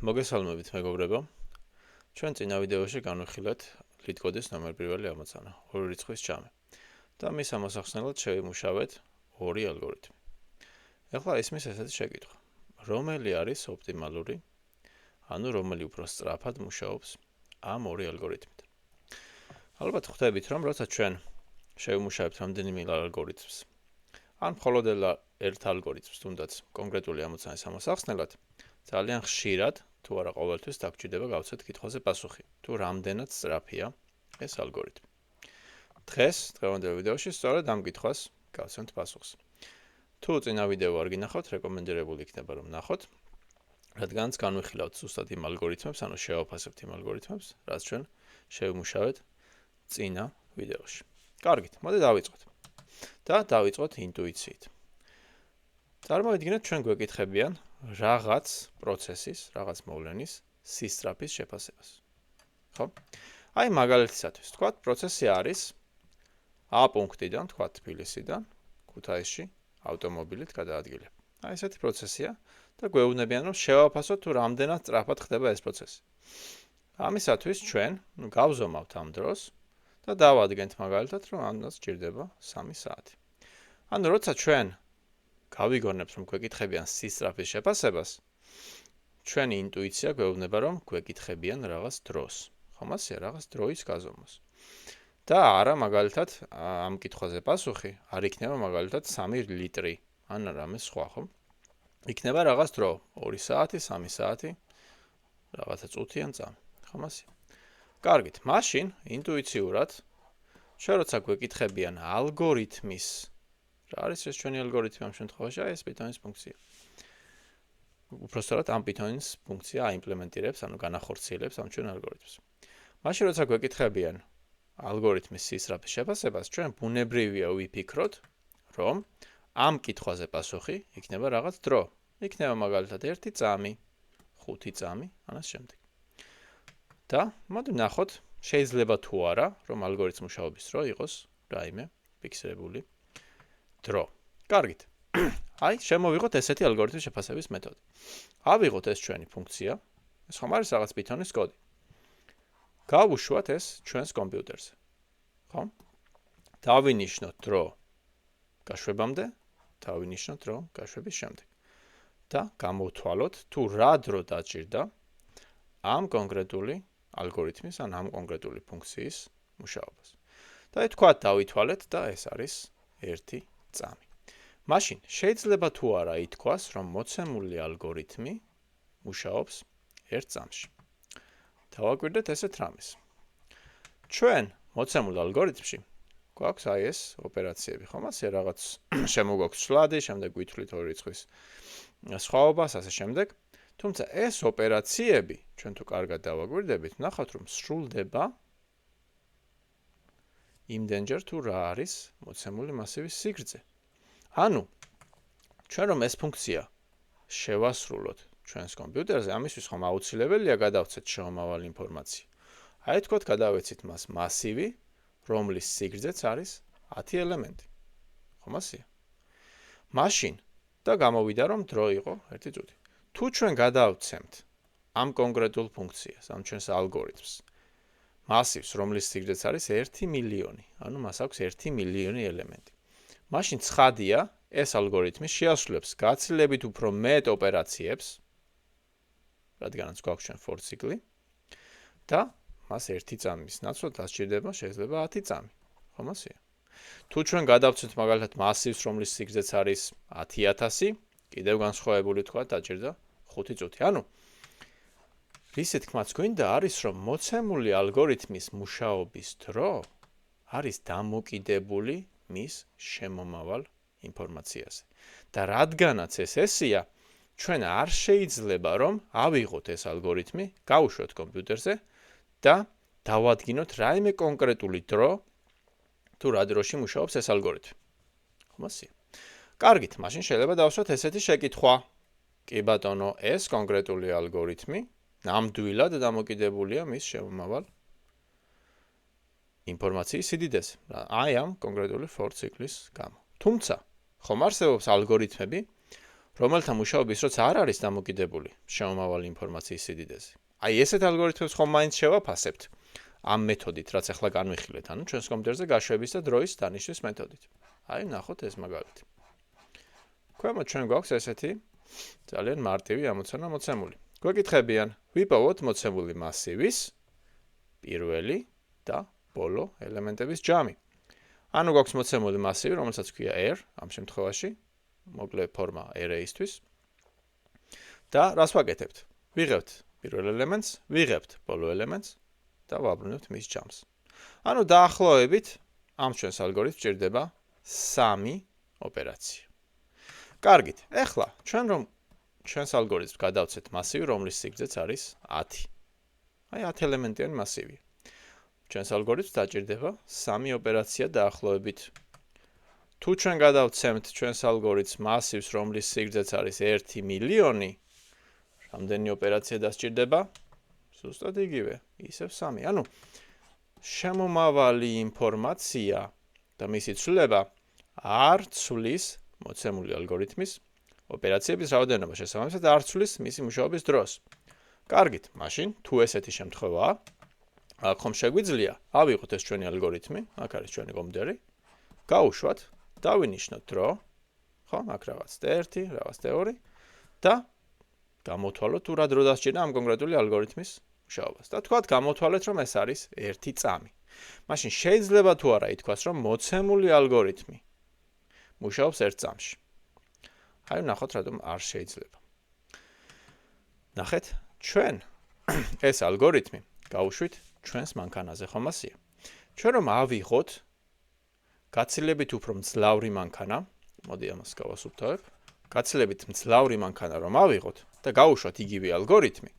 მოგესალმებით მეგობრებო. ჩვენ წინა ვიდეოში განვიხილეთ ლიტკოდის ნომერ პირველი ამოცანა, ორი რიცხვის ჯამი. და მის ამოსახსნელად შევიმუშავეთ ორი ალგორითმი. ეხლა ისმის ესეთი შეკითხვა. რომელი არის ოპტიმალური, ანუ რომელი უფრო სწრაფად მუშაობს ამ ორი ალგორითმით. ალბათ ხვდებით, რომ როცა ჩვენ შევიმუშავებთ რამდენიმე ალგორითმს, ან მხოლოდ ერთ ალგორითმს, თუნდაც კონკრეტული ამოცანის ამოსახსნელად, ძალიან ხშირად თუ არა ყოველთვის დაგჭირდება გავცეთ კითხვაზე პასუხი, თუ რამდენად სწრაფია ეს ალგორითმი. დღევანდელ ვიდეოში სწორედ ამ კითხვას გავცემთ პასუხს. თუ წინა ვიდეო არ გინახავთ, რეკომენდირებული იქნება რომ ნახოთ, რადგანაც განვიხილავთ ზუსტად იმ ალგორითმებს, ანუ შევაფასებთ იმ ალგორითმებს, რაც ჩვენ შევიმუშავეთ წინა ვიდეოში. კარგით, მოდი დავიწყოთ. და დავიწყოთ ინტუიციით. წარმოვიდგინეთ, ჩვენ გვეკითხებიან რაღაც პროცესის, რაღაც მოვლენის სისწრაფის შეფასებას. ხო? აი მაგალითისათვის, თქვათ, პროცესი არის A პუნქტიდან, თქვათ, თბილისიდან, ქუთაისში ავტომობილით გადაადგილება. აი ესეთი პროცესია და გვეუბნებიან, რომ შევაფასოთ თუ რამდენად სწრაფად ხდება ეს პროცესი. ამისათვის ჩვენ გავზომავთ ამ დროს და დავადგენთ მაგალითად, რომ ამას სჭირდება 3 საათი. ანუ როცა ჩვენ გავიგონებთ, რომ გვეკითხებიან სისწრაფის შეფასებას, ჩვენი ინტუიცია გვეუბნება, რომ გვეკითხებიან რაღაც დროს. ხომ ასეა, რაღაც დროის გაზომვას. და არა მაგალითად ამ კითხვაზე პასუხი არ იქნება მაგალითად 3 ლიტრი, ან რამე სხვა, ხო? იქნება რაღაც დრო, 2 საათი, 3 საათი, რაღაცა წუთი ან წამი. ხომ ასეა. კარგით, მაშინ ინტუიციურად ჩვენ როცა გვეკითხებიან ალგორითმის რა არის ეს ჩვენი ალგორითმი ამ შემთხვევაში? აი ეს Python-ის ფუნქცია. უпростоრად ამ Python-ის ფუნქცია აიმპლემენტირებს, ანუ განახორციელებს ამ ჩვენ ალგორითმს. მაშინ როცა გვეკითხებიან ალგორითმის სისწრაფის შეფასებას, ჩვენ ბუნებრივია ვიფიქროთ, რომ ამ კითხვაზე პასუხი იქნება რაღაც დრო. იქნება მაგალითად 1 წამი, 5 წამი, ან ამ შემდეგ. და მოდი ნახოთ, შეიძლება თუ არა, რომ ალგორითმის მუშაობის დრო იყოს რაიმე ფიქსირებული დრო. კარგით. აი, შემოვიღოთ ესეთი ალგორითმის შეფასების მეთოდი. ავიღოთ ეს ჩვენი ფუნქცია, ეს ხომ არის რაღაც Python-ის კოდი. გავუშვათ ეს ჩვენს კომპიუტერზე. ხო? დავინიშნოთ დრო გაშვებამდე, დავინიშნოთ დრო გაშვების შემდეგ. და გამოვთვალოთ თუ რა დრო დაჭირდა ამ კონკრეტული ალგორითმის ან ამ კონკრეტული ფუნქციის მუშაობას. და თქვათ დავითვალეთ და ეს არის 1 წამი. მაშინ შეიძლება თუ არა ითქვას, რომ მოცემული ალგორითმი მუშაობს 1 წამში. დავაკვირდეთ ესეთ რამეს. ჩვენ მოცემულ ალგორითმში გვაქვს აი ეს ოპერაციები, ხომ ასე რაღაც შემოგვაქვს ცვლადი, შემდეგ ვითვლით ორი რიცხვის სხვაობას, ასე შემდეგ. თუმცა ეს ოპერაციები, ჩვენ თუ კარგად დავაკვირდებით, ნახავთ რომ სრულდება იმდენჯერ თუ რა არის მოცემული მასივის სიგრძე. ანუ ჩვენ რომ ეს ფუნქცია შევასრულოთ ჩვენს კომპიუტერზე, ამისთვის ხომ აუცილებელია გადავცეთ შემომავალი ინფორმაცია. აი თქვათ გადავეცით მას მასივი, რომლის სიგრძეც არის 10 ელემენტი. ხომ ასეა? მაშინ და გამოვიდა რომ დრო იყო 1 წუთი. თუ ჩვენ გადავცემთ ამ კონკრეტულ ფუნქციას, ამ ჩვენს ალგორითმს, მასივს, რომლის სიგრძეც არის 1 მილიონი, ანუ მას აქვს 1 მილიონი ელემენტი. მაშინ ცხადია, ეს ალგორითმი შეასრულებს გაცილებით უფრო მეტ ოპერაციებს, რადგანაც გვაქვს ჩვენ for ციკლი, და მას 1 წამის ნაცვლად დასჭირდება შეიძლება 10 წამი. ხომ ასეა? თუ ჩვენ გადავცეთ მაგალითად მასივს, რომლის სიგრძეც არის 10,000, კიდევ განსხვავებული თქვა დაჭირდა 5 წუთი. ანუ რისი თქმაც გვინდა არის, რომ მოცემული ალგორითმის მუშაობის დრო არის დამოკიდებული მის შემომავალ ინფორმაციაზე. და რადგანაც ეს ესეა, ჩვენ არ შეიძლება რომ ავიღოთ ეს ალგორითმი, გავუშვოთ კომპიუტერზე და დავადგინოთ რაიმე კონკრეტული დრო, თუ რა დროში მუშაობს ეს ალგორითმი. ხომ ასეა? კარგით, მაშინ შეიძლება დავსვათ ესეთი შეკითხვა. კი ბატონო, ეს კონკრეტული ალგორითმი ნამდვილად დამოკიდებულია მის შემომავალ ინფორმაციის სიდიდეზე. აი ამ კონკრეტული for ციკლის გამო. თუმცა, ხომ არსებობს ალგორითმები, რომელთა მუშაობის დროს არ არის დამოკიდებული შემომავალი ინფორმაციის სიდიდეზე. აი ესეთ ალგორითმებს ხომ მაინც შევაფასებთ ამ მეთოდით, რაც ახლა განვიხილეთ, ანუ ჩვენს კომპიუტერზე გაშვების და დროის დანიშვნის მეთოდით. აი ნახოთ ეს მაგალითი. ქვემოთ ჩვენ გვაქვს ესეთი ძალიან მარტივი ამოცანა მოცემული. გვეკითხებიან, ვიპოვოთ მოცემული მასივის პირველი და ბოლო ელემენტების ჯამი. ანუ გვაქვს მოცემული მასივი, რომელსაც ქვია R, ამ შემთხვევაში, მოკლე ფორმა array-ისთვის. და რას ვაკეთებთ? ვიღებთ პირველ ელემენტს, ვიღებთ ბოლო ელემენტს და ვაბრუნებთ მის ჯამს. ანუ დაახლოებით ამ ჩვენს ალგორითმს სჭირდება 3 ოპერაცია. კარგით, ეხლა ჩვენ რომ ჩვენს ალგორითმს გადავცეთ მასივი, რომლის სიგრძეც არის 10. აი 10 ელემენტიანი მასივი. ჩვენს ალგორითმს დაჭირდება 3 ოპერაცია დაახლოებით. თუ ჩვენ გადავცემთ ჩვენს ალგორითმს მასივს, რომლის სიგრძეც არის 1 მილიონი, რამდენი ოპერაცია დასჭირდება? ზუსტად იგივე, ისევ 3. ანუ შემომავალი ინფორმაცია და მისი ცვლილება არ ცვლის მოცემული ალგორითმის ოპერაციების რაოდენობა, შესაბამისად არ ცვლის მისი მუშაობის დროს. კარგით, მაშინ თუ ესეთი შემთხვევაა, აქ ხომ შეგვიძლია ავიღოთ ეს ჩვენი ალგორითმი, აქ არის ჩვენი კომპიუტერი, გავუშვათ, დავინიშნოთ დრო, ხო, აქ რაღაც T1, რაღაც T2 და გამოვთვალოთ თუ რა დრო დასჭირდა ამ კონკრეტული ალგორითმის მუშაობას. და თქვათ გამოვთვალეთ, რომ ეს არის 1 წამი. მაშინ შეიძლება თუ არა ითქვას, რომ მოცემული ალგორითმი მუშაობს 1 წამში. აი ნახოთ რატომ არ შეიძლება. ნახეთ, ჩვენ ეს ალგორითმი გავუშვით ჩვენს მანქანაზე, ხომ ასია? ჩვენ რომ ავიღოთ გაცილებით უფრო მძლავრი მანქანა, მოდი ამას გავასუფთავებ, გაცილებით მძლავრი მანქანა რომ ავიღოთ და გავუშვათ იგივე ალგორითმი,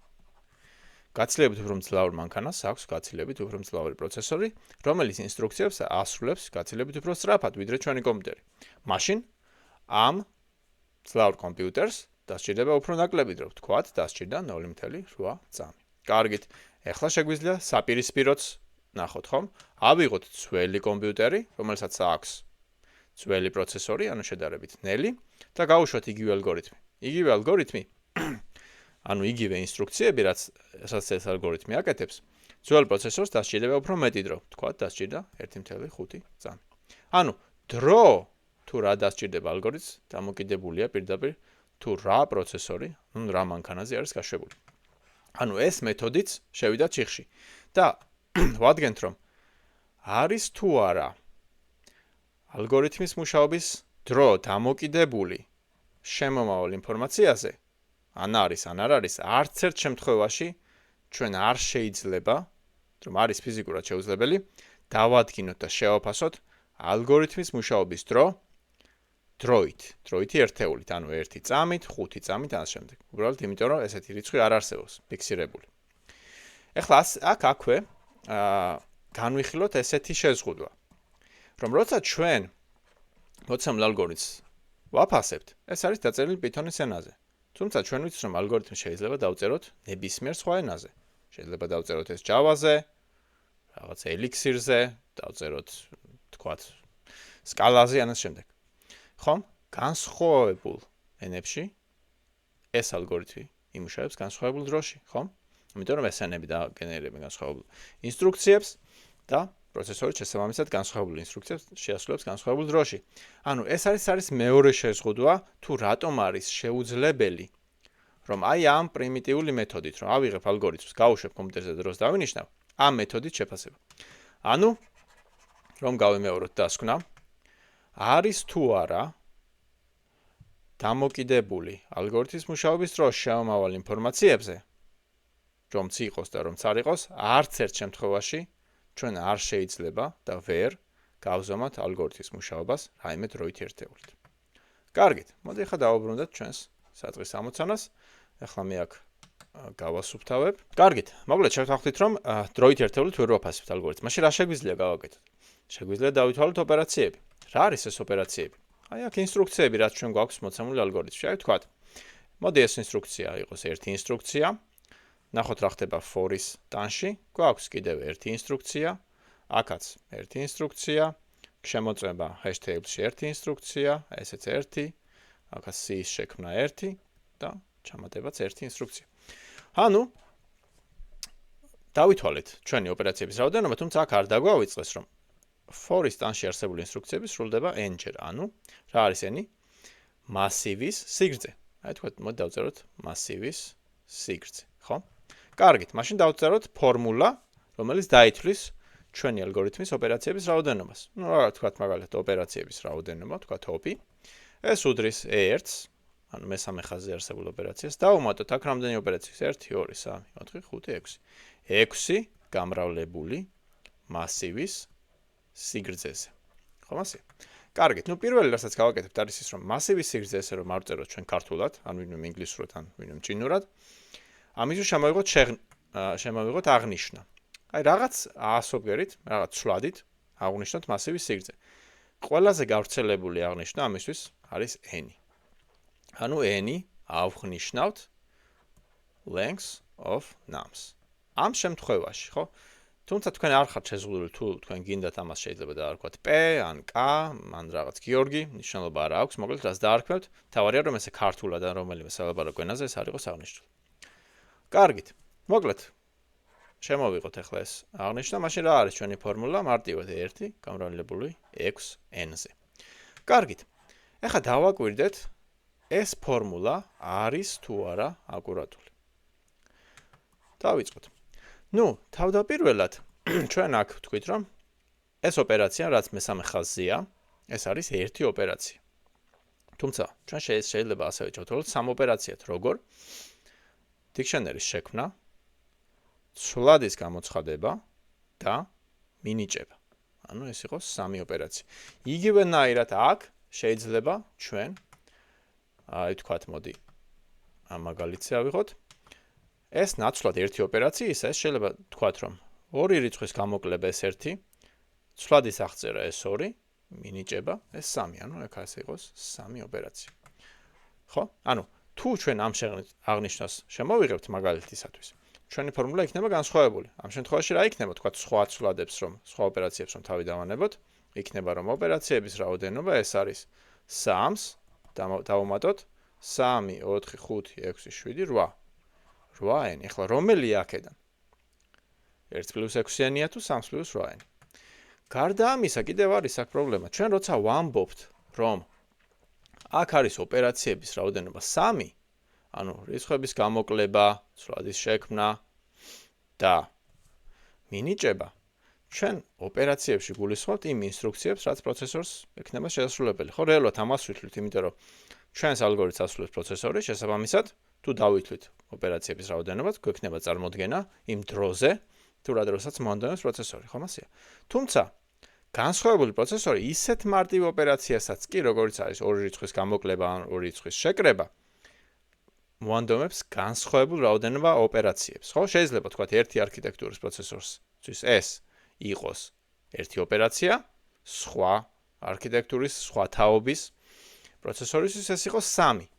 გაცილებით უფრო მძლავრ მანქანას აქვს გაცილებით უფრო მძლავრი პროცესორი, რომელიც ინსტრუქციებს ასრულებს გაცილებით უფრო სწრაფად, ვიდრე ჩვენი კომპიუტერი. მაშინ ამ მძლავრ კომპიუტერს დასჭირდება უფრო ნაკლები დრო, ვთქვათ, დასჭირდა 0.8 წამი. კარგით, ეხლა შეგვიძლია საპირისპიროც ნახოთ, ხომ? ავიღოთ ძველი კომპიუტერი, რომელსაც აქვს ძველი პროცესორი, ანუ შედარებით ნელი და გავუშვათ იგივე ალგორითმი. იგივე ალგორითმი, ანუ იგივე ინსტრუქციები, რაც ეს ალგორითმი აკეთებს, ძველ პროცესორს დასჭირდება უფრო მეტი დრო, ვთქვათ, დასჭირდა 1.5 წამი. ანუ დრო თუ რა დასჭირდება ალგორითმს, დამოკიდებულია პირდაპირ თუ რა პროცესორი, ანუ რა მანქანაზე არის გაშვებული. ანუ ეს მეთოდიც შევიდა ციხში და ვადგენთ, რომ არის თუ არა ალგორითმის მუშაობის დრო დამოკიდებული შემომავალ ინფორმაციაზე, ან არის, ან არ არის, არც ერთ შემთხვევაში ჩვენ არ შეიძლება, რომ არის ფიზიკურად შეუძლებელი, დავადგინოთ და შევაფასოთ ალგორითმის მუშაობის დრო დროითი ერთეულით, ანუ 1 წამით, 5 წამით და ამ შემდეგ. უბრალოდ იმიტომ, რომ ესეთი რიცხვი არ არსებობს, ფიქსირებული. ეხლა აქ აქვე განვიხილოთ ესეთი შეზღუდვა, რომ როცა ჩვენ მოცემულ ალგორითმს ვაფასებთ, ეს არის დაწერილი Python-ის ენაზე. თუმცა ჩვენ ვიცით, რომ ალგორითმს შეიძლება დავწეროთ ნებისმიერ სხვა ენაზე. შეიძლება დავწეროთ ეს Java-ზე, რაღაც Elixir-ზე, დავწეროთ, თქვათ, Scala-ზე ან ამ შემდეგ. ხომ? განსხვავებულ ენებში ეს ალგორითმი იმუშავებს განსხვავებულ დროში, ხომ? იმიტომ რომ ეს ენები დაგენერირებენ განსხვავებულ ინსტრუქციებს და პროცესორი შესაბამისად განსხვავებულ ინსტრუქციებს შეასრულებს განსხვავებულ დროში. ანუ ეს არის მეორე შეზღუდვა, თუ რატომ არის შეუძლებელი, რომ აი ამ პრიმიტიული მეთოდით, რომ ავიღებ ალგორითმს, გავუშვებ კომპიუტერზე დროს დავინიშნავ, ამ მეთოდით შეფასება. ანუ რომ გავიმეოროთ დასკვნა, არის თუ არა დამოკიდებული ალგორითმის მუშაობის დროს შემომავალ ინფორმაციებზე, რომც იყოს და რომც არ იყოს, არც ერთ შემთხვევაში ჩვენ არ შეიძლება და ვერ გავზომოთ ალგორითმის მუშაობას რაიმე დროით ერთეულით. კარგით, მოდი ახლა დავუბრუნდეთ ჩვენს საწყის ამოცანას. ახლა მე აქ გავასუფთავებ. კარგით, მოკლედ შევთანხმდით, რომ დროით ერთეულით ვერ ვაფასებთ ალგორითმს. მაშინ რა შეგვიძლია გავაკეთოთ? შეგვიძლია დავითვალოთ ოპერაციები. რა არის ეს ოპერაციები? აი აქ ინსტრუქციები, რაც ჩვენ გვაქვს მოცემული ალგორითმში. აი ვთქვათ, მოდი ეს ინსტრუქცია იყოს ერთი ინსტრუქცია. ნახოთ რა ხდება for-ის ტანში. გვაქვს კიდევ ერთი ინსტრუქცია. აქაც ერთი ინსტრუქცია. შემოწმება hash table-ში ერთი ინსტრუქცია, ესეც ერთი. აქაც C-ის შექმნა 1 და ჩამატებაც 1 ინსტრუქცია. ანუ დავითვალეთ ჩვენი ოპერაციების რაოდენობა, თუმცა აქ არ დაგვავიწყეს, რომ for-ის ტანში არსებული ინსტრუქციები სრულდება n-ჯერ. ანუ რა არის n-ი? მასივის სიგრძე. აი თქვა, მოდი დავწეროთ მასივის სიგრძე, ხო? კარგით, მაშინ დავწეროთ ფორმულა, რომელიც დაითვლის ჩვენი ალგორითმის ოპერაციების რაოდენობას. Ну, რა თქვა, მაგალითად, ოპერაციების რაოდენობა, თქვა op. ეს უდრის e1-ს, ანუ მესამე ხაზზე არსებულ ოპერაციას. დავუმატოთ აქ რამდენი ოპერაციის? 1, 2, 3, 4, 5, 6. 6 გამრავლებული მასივის სიგრძეზე. ხო, მასე? კარგით, ну პირველი რასაც გავაკეთებთ არის ის, რომ მასივის სიგრძე ესე რომ არ ვწეროთ ჩვენ ქართულად, ან ვინმე ინგლისურად, ან ვინმე ჩინურად. ამისთვის შემოვიღოთ აღნიშნა. აი რაღაც ასობგერით, რაღაც ცვლადით აღვნიშნოთ მასივის სიგრძე. ყველაზე გავრცელებული აღნიშნა ამისთვის არის n. ანუ n ავღნიშნავთ length of nums. ამ შემთხვევაში, ხო? თუმცა თქვენ არ ხართ შეზღუდული თუ თქვენ გინდათ ამას შეიძლება დაარქვათ p ან k, ან რაღაც გიორგი, ნიშნულობა არ აქვს, მოკლედ რას დაარქვევთ? თავარია რომ ესე ქართულად ან რომელიმე სალაპარაკო ენაზე ეს არ იყოს აღნიშნული. კარგით. მოკლედ შემოვიღოთ ახლა ეს აღნიშნა, მაშინ რა არის ჩვენი ფორმულა? მარტივად 1 გამრავლებული 6n-ზე. კარგით. ახლა დავაკვირდეთ ეს ფორმულა არის თუ არა აკურატული. დავიწყოთ. Ну, თავდაპირველად ჩვენ აქ ვთქვით, რომ ეს ოპერაცია, რაც მესამე ხაზზეა, ეს არის ერთი ოპერაცია. თუმცა, ჩვენ შეიძლება ასევე ჩავთვალოთ სამ ოპერაციად, როგორ დიქშნერის შექმნა, ცვლადის გამოცხადება და მინიჭება. ანუ ეს იყოს სამი ოპერაცია. იგივენაირად აქ შეიძლება ჩვენ აი ვთქვათ, მოდი ამ მაგალითზე ავიღოთ. ეს ნაცვლად ერთი ოპერაციის, ეს შეიძლება თქვათ, რომ ორი რიცხვის გამოკლება ეს 1, ცვლადის აღწერა ეს 2, მინიჭება ეს 3, ანუ აქ ასე იყოს 3 ოპერაცია. ხო? ანუ თუ ჩვენ ამ აღნიშნას შემოვიღებთ მაგალითისათვის, ჩვენი ფორმულა იქნება განსხვავებული. ამ შემთხვევაში რა იქნება? თქვათ სხვა ცვლადებს რომ, სხვა ოპერაციებს რომ თავი დავანებოთ, იქნება რომ ოპერაციების რაოდენობა ეს არის 3-ს დავუმატოთ 3, 4, 5, 6, 7, 8. 8n. ეხლა რომელია აქედან? 1 + 6-იანია თუ 3 + 8-იანი? გარდა ამისა, კიდევ არის აქ პრობლემა. ჩვენ როცა ვამბობთ, რომ აქ არის ოპერაციების რაოდენობა 3, ანუ რიცხვების გამოკლება, ცვლადის შექმნა და მინიჭება, ჩვენ ოპერაციებში გულისხმობთ იმ ინსტრუქციებს, რაც პროცესორს ექნება შესაძლებელი. ხო, რეალურად ამას ვითვლით, იმიტომ რომ ჩვენს ალგორითმს ასრულებს პროცესორი, შესაბამისად, თუ დავითვლით ოპერაციების რაოდენობას, გვექნება წარმოდგენა იმ დროზე, თუ რა დროსაც მოანდომებს პროცესორი, ხომ ასეა? თუმცა, განსხვავებული პროცესორი ისეთ მარტივ ოპერაციასაც კი, როგორც არის ორი რიცხვის გამოკლება ან ორი რიცხვის შეკრება, მოანდომებს განსხვავებულ რაოდენობა ოპერაციებს. ხო, შეიძლება თქვათ ერთი არქიტექტურის პროცესორისთვის ეს იყოს ერთი ოპერაცია, სხვა არქიტექტურის, სხვა თაობის პროცესორისთვის ეს იყოს 3.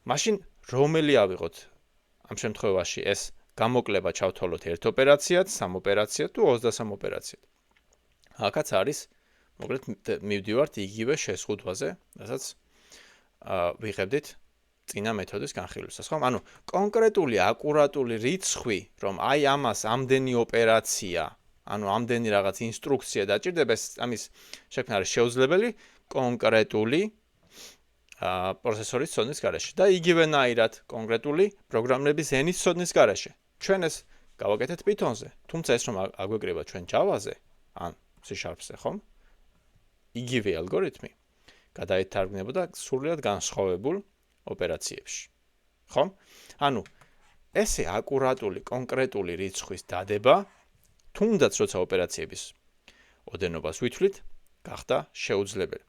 მაშინ რომელი ავიღოთ ამ შემთხვევაში ეს გამოკლება ჩავთვალოთ ერთ ოპერაციად, 3 ოპერაციად თუ 23 ოპერაციად. აქაც არის, მოკლედ მივდივართ იგივე შეზღუდვაზე, რასაც ვიღებდით წინა მეთოდის განხილვისას, ხო? ანუ კონკრეტული აკურატული რიცხვი, რომ აი ამას ამდენი ოპერაცია, ანუ ამდენი რაღაც ინსტრუქცია დაჭირდება, ამის შექმნა არის შეუძლებელი კონკრეტული პროცესორის ცოდნის გარეშე და იგივენაირად კონკრეტული პროგრამების ენის ცოდნის გარეშე. ჩვენ ეს გავაკეთეთ Python-ზე, თუმცა ეს რომ აგვეკრება ჩვენ Java-ზე, ან C#-ზე, ხომ? იგივე ალგორითმი გადაეთარგმნებოდა სრულიად განსხვავებულ ოპერაციებში. ხომ? ანუ ესე აკურატული კონკრეტული რიცხვის დადება, თუნდაც როცა ოპერაციების ოდენობას ვითვლით, გახდა შეუძლებელი.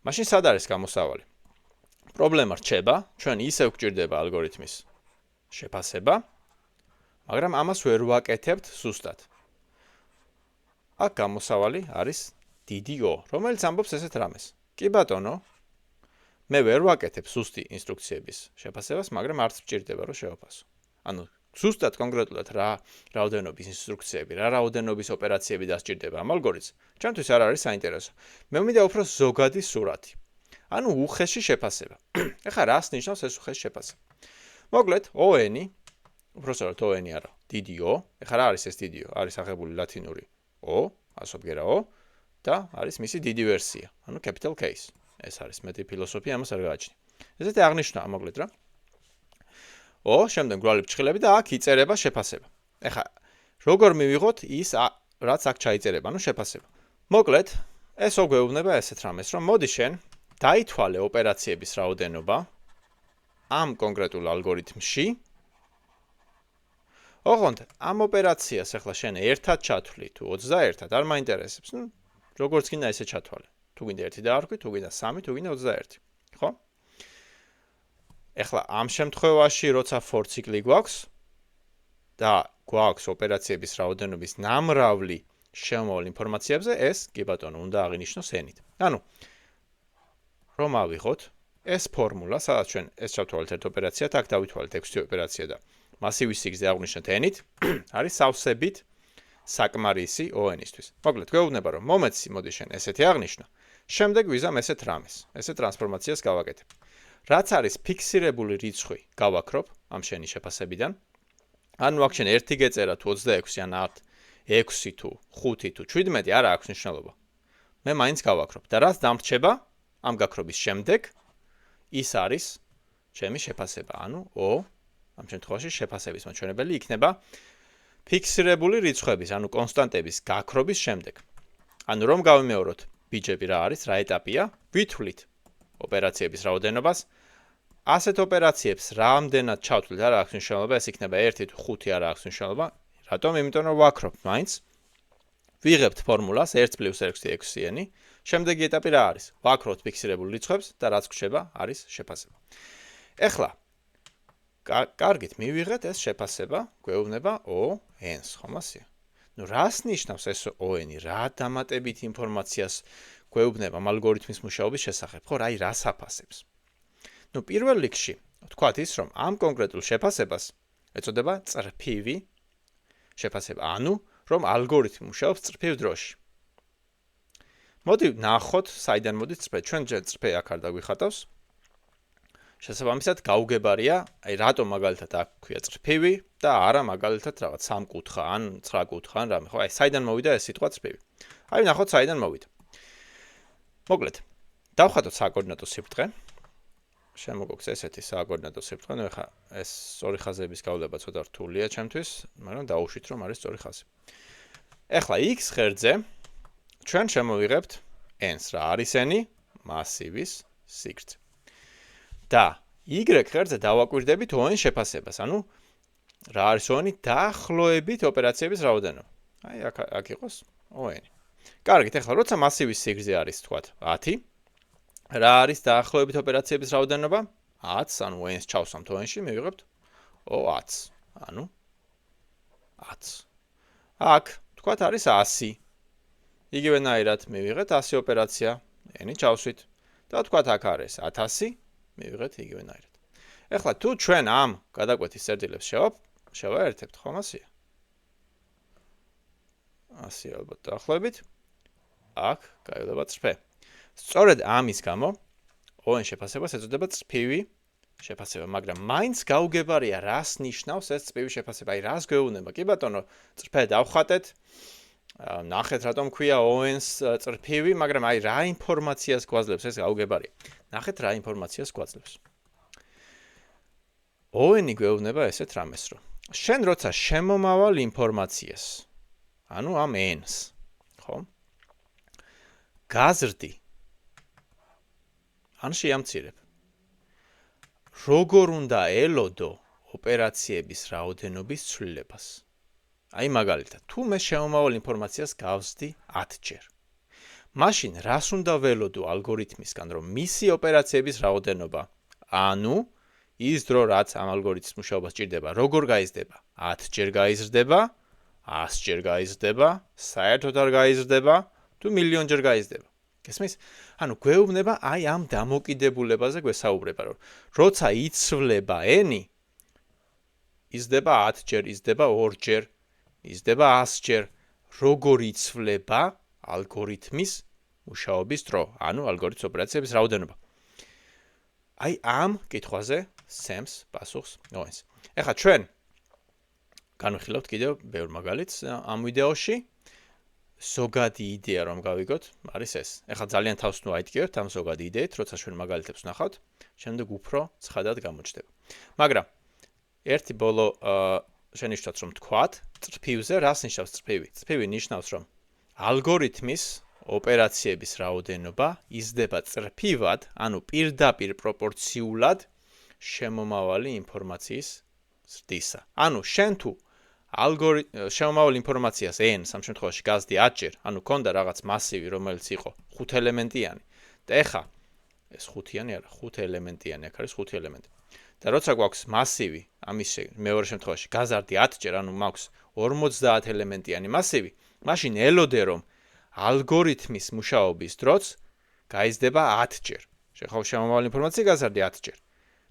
მაშინ სად არის გამოსავალი? პრობლემა რჩება, ჩვენ ისევ გვჭირდება ალგორითმის შეფასება, მაგრამ ამას ვერ ვაკეთებთ ზუსტად. აქ გამოსავალი არის დიდი O, რომელიც ამბობს ესეთ რამეს. კი ბატონო, მე ვერ ვაკეთებ ზუსტი ინსტრუქციების შეფასებას, მაგრამ არც მჭირდება რომ შევაფასო. ანუ ზუსტად კონკრეტულად რა რაოდენობის ინსტრუქციები, რა რაოდენობის ოპერაციები დასჭირდება ამ ალგორითმს, ჩემთვის არ არის საინტერესო. მე მინდა უფრო ზოგადი სურათი. ანუ უხეში შეფასება. ეხლა რას ნიშნავს ეს უხეში შეფასება? მოკლედ, O-ი, უბრალოდ O-ი არა, დიდი O, ეხლა რა არის ეს დიდი O? არის აღებული ლათინური O, ასობგერა O და არის მისი დიდი ვერსია, ანუ capital case. ეს არის მეტი ფილოსოფია, ამას არ გააჩნია. ესეთი აღნიშვნაა მოკლედ რა. O, შემდეგ გვალი ფრჩხილები და აქ იწერება შეფასება. ეხლა როგორ მივიღოთ ის რაც აქ ჩაიწერება, ანუ შეფასება. მოკლედ, ეს გვეუბნება ესეთ რამეს, რომ მოდი შენ დაითვალე ოპერაციების რაოდენობა ამ კონკრეტულ ალგორითმში. ოღონდ ამ ოპერაციას ახლა შენ ერთად ჩათვლი თუ 21-ად არ მაინტერესებს, ნუ როგორც გინდა ესე ჩათვალე. თუ გინდა 1 დაარქვი, თუ გინდა 3, თუ გინდა 21. ხო? ახლა ამ შემთხვევაში, როცა for ციკლი გვაქვს და გვაქვს ოპერაციების რაოდენობის ნამრავლი შემოვალ ინფორმაციებზე, ეს კი ბატონო უნდა აღინიშნოს n-ით. ანუ რომ ავიღოთ ეს ფორმულა, სადაც ჩვენ ეს ჩავთვალეთ ერთ ოპერაციად, აქ დავითვალეთ 6 ოპერაცია და მასივის სიგრძე აღვნიშნეთ n-ით, არის სავსებით საკმარისი O-ისთვის. მოკლედ, გვეუბნება რომ მომეცი, მოდი შენ ესეთი აღნიშნო. შემდეგ ვიზამ ესეთ რამეს, ესე ტრანსფორმაციას გავაკეთებ. რაც არის ფიქსირებული რიცხვი, გავაქრობ ამ შენი შეფასებიდან. ანუ აქ შენ 1 გეწერა თუ 26 ან 6 თუ 5 თუ 17 არა აქვს მნიშვნელობა. მე მაინც გავაქრობ და რაც დამრჩება ამ გაქრობის შემდეგ ის არის ჩემი შეფასება. ანუ O, ამ შემთხვევაში შეფასების მაჩვენებელი იქნება ფიქსირებული რიცხვების, ანუ კონსტანტების გაქრობის შემდეგ. ანუ რომ გავიმეოროთ ბიჯები რა არის, რა ეტაპია, ვითვლით ოპერაციების რაოდენობას. ასეთ ოპერაციებს რამდენად ჩავთვლით არა აქვს მნიშვნელობა, ეს იქნება 1 თუ 5 არა აქვს მნიშვნელობა. რატომ? იმიტომ რომ ვაქრობთ მაინც. ვიღებთ ფორმულას 1 + 6 6n. შემდეგი ეტაპი რა არის? ვაქრობთ ფიქსირებულ რიცხვებს და რაც გვჩება არის შეფასება. ეხლა კარგით, მივიღეთ ეს შეფასება, გვეუბნება O-ს, ხომ ასეა? ნუ რას ნიშნავს ეს O-ი? რა დამატებით ინფორმაციას გვეუბნება ალგორითმის მუშაობის შესახებ, ხო, აი რას აფასებს? ნუ პირველ რიგში, ვთქვათ ის, რომ ამ კონკრეტულ შეფასებას ეწოდება წრფივი შეფასება, ანუ რომ ალგორითმი მუშაობს წრფივ დროში. მოდი ნახოთ, საიდან მოდის წრფე. ჩვენ წრფე აქ არ დაგვიხატავს. შესაბამისად, გაუგებარია, აი რატომ მაგალითად აქ ქვია წრფივი და არა მაგალითად რაღაც 3 კუთხა ან 9 კუთხა ან რამე, ხო? აი საიდან მოვიდა ეს სიტყვა წრფივი. აი ნახოთ, საიდან მოვიდა. მოკლედ, დავხატოთ საკოორდინატო სიბრტყე. შემოგოქვს ესეთი საკოორდინატო სიბრტყე, ნუ ეხა ეს სწორი ხაზების გავლება ცოტა რთულია ჩემთვის, მაგრამ დაუშვით რომ არის სწორი ხაზი. ეხლა x ღერძზე ჩვენ შემოვიღებთ n-ს, რა არის n-ი? მასივის სიგრძე. და y ღერძზე დავაკვირდებით O-ს შეფასებას, ანუ რა არის O-ი? დაახლოებით ოპერაციების რაოდენობა. აი აქ იყოს O-ი. კარგით, ეხლა როცა მასივის სიგრძე არის, თქვათ 10, რა არის დაახლოებით ოპერაციების რაოდენობა? 10, ანუ n-ს ჩავსვამთ O-ში, მივიღებთ O10, ანუ 10. აქ, თქვათ არის 100. იგივენაირად მივიღეთ 100 ოპერაცია, n-ი ჩავსვით და თქვათ აქ არის 1000, მივიღეთ იგივენაირად. ეხლა თუ ჩვენ ამ გადაკვეთის წერტილებს შევაერთებთ, ხომ ასეა? 100 ალბათ დაახლოებით. აქ გაივლება წრფე. სწორედ ამის გამო O-ს შეფასებას ეწოდება წრფივი შეფასება, მაგრამ მაინც გაუგებარია რას ნიშნავს ეს წრფივი შეფასება, აი რას გვეუბნება. კი ბატონო, წრფე დავხატეთ, ნახეთ რატომ ქვია O-ს წრფივი, მაგრამ აი რა ინფორმაციას გვაძლევს ეს გაუგებარია. ნახეთ რა ინფორმაციას გვაძლევს. O-ი გვეუბნება ესეთ რამეს, რომ შენ როცა შემომავალ ინფორმაციას, ანუ ამ n-ს, ხო? გაზრდი ან შეამცირებ. როგორ უნდა ელოდო ოპერაციების რაოდენობის ცვლილებას? აი მაგალითად, თუ მე შემომავალ ინფორმაციას გავსდი 10 ჯერ. მაშინ რას უნდა ველოდო ალგორითმისგან, რომ მისი ოპერაციების რაოდენობა, ანუ ის დრო რაც ამ ალგორითმის მუშაობას სჭირდება, როგორ გაიზრდება? 10 ჯერ გაიზრდება, 100 ჯერ გაიზრდება, საერთოდ არ გაიზრდება, თუ მილიონ ჯერ გაიზრდება. გესმის? ანუ გვეუბნება აი ამ დამოკიდებულებაზე გვესაუბრება, რომ როცა იცვლება n-ი, იზრდება 10 ჯერ, იზრდება 2 ჯერ, იზრდება 100 ჯერ, როგორ იცვლება ალგორითმის მუშაობის დრო, ანუ ალგორითმის ოპერაციების რაოდენობა. აი ამ კითხვაზე სცემს პასუხს ოვენსი. ეხლა ჩვენ განვიხილავთ კიდევ ბევრ მაგალითს ამ ვიდეოში. ზოგადი იდეა რომ გავიგოთ, არის ეს. ეხლა ძალიან თავს ნუ აიდგებთ ამ ზოგადი იდეით, როცა ჩვენ მაგალითებს ვნახავთ, შემდეგ უფრო ცხადად გამოჩნდება. მაგრამ ერთი ბოლო შენიშნოთ რომ თქვათ, წრფივზე რას ნიშნავს წრფივი? წრფივი ნიშნავს რომ ალგორითმის ოპერაციების რაოდენობა იზრდება წრფივად, ანუ პირდაპირ პროპორციულად შემომავალი ინფორმაციის ზრდისა. ანუ შენ თუ შემომავალ ინფორმაციას n სამ შემთხვევაში გაზდი 10 ჯერ, ანუ ქონდა რაღაც მასივი, რომელიც იყო 5 ელემენტიანი და ეხა ეს 5-იანი არა, 5 ელემენტიანი, აქ არის 5 ელემენტი. და როცა გვაქვს მასივი, ამის მეორე შემთხვევაში გაზარდი 10 ჯერ, ანუ მაქვს 50 ელემენტიანი მასივი, მაშინ ელოდე რომ ალგორითმის მუშაობის დროც გაიზრდება 10 ჯერ. შეხავ შემომავალ ინფორმაცია გაზარდი 10 ჯერ.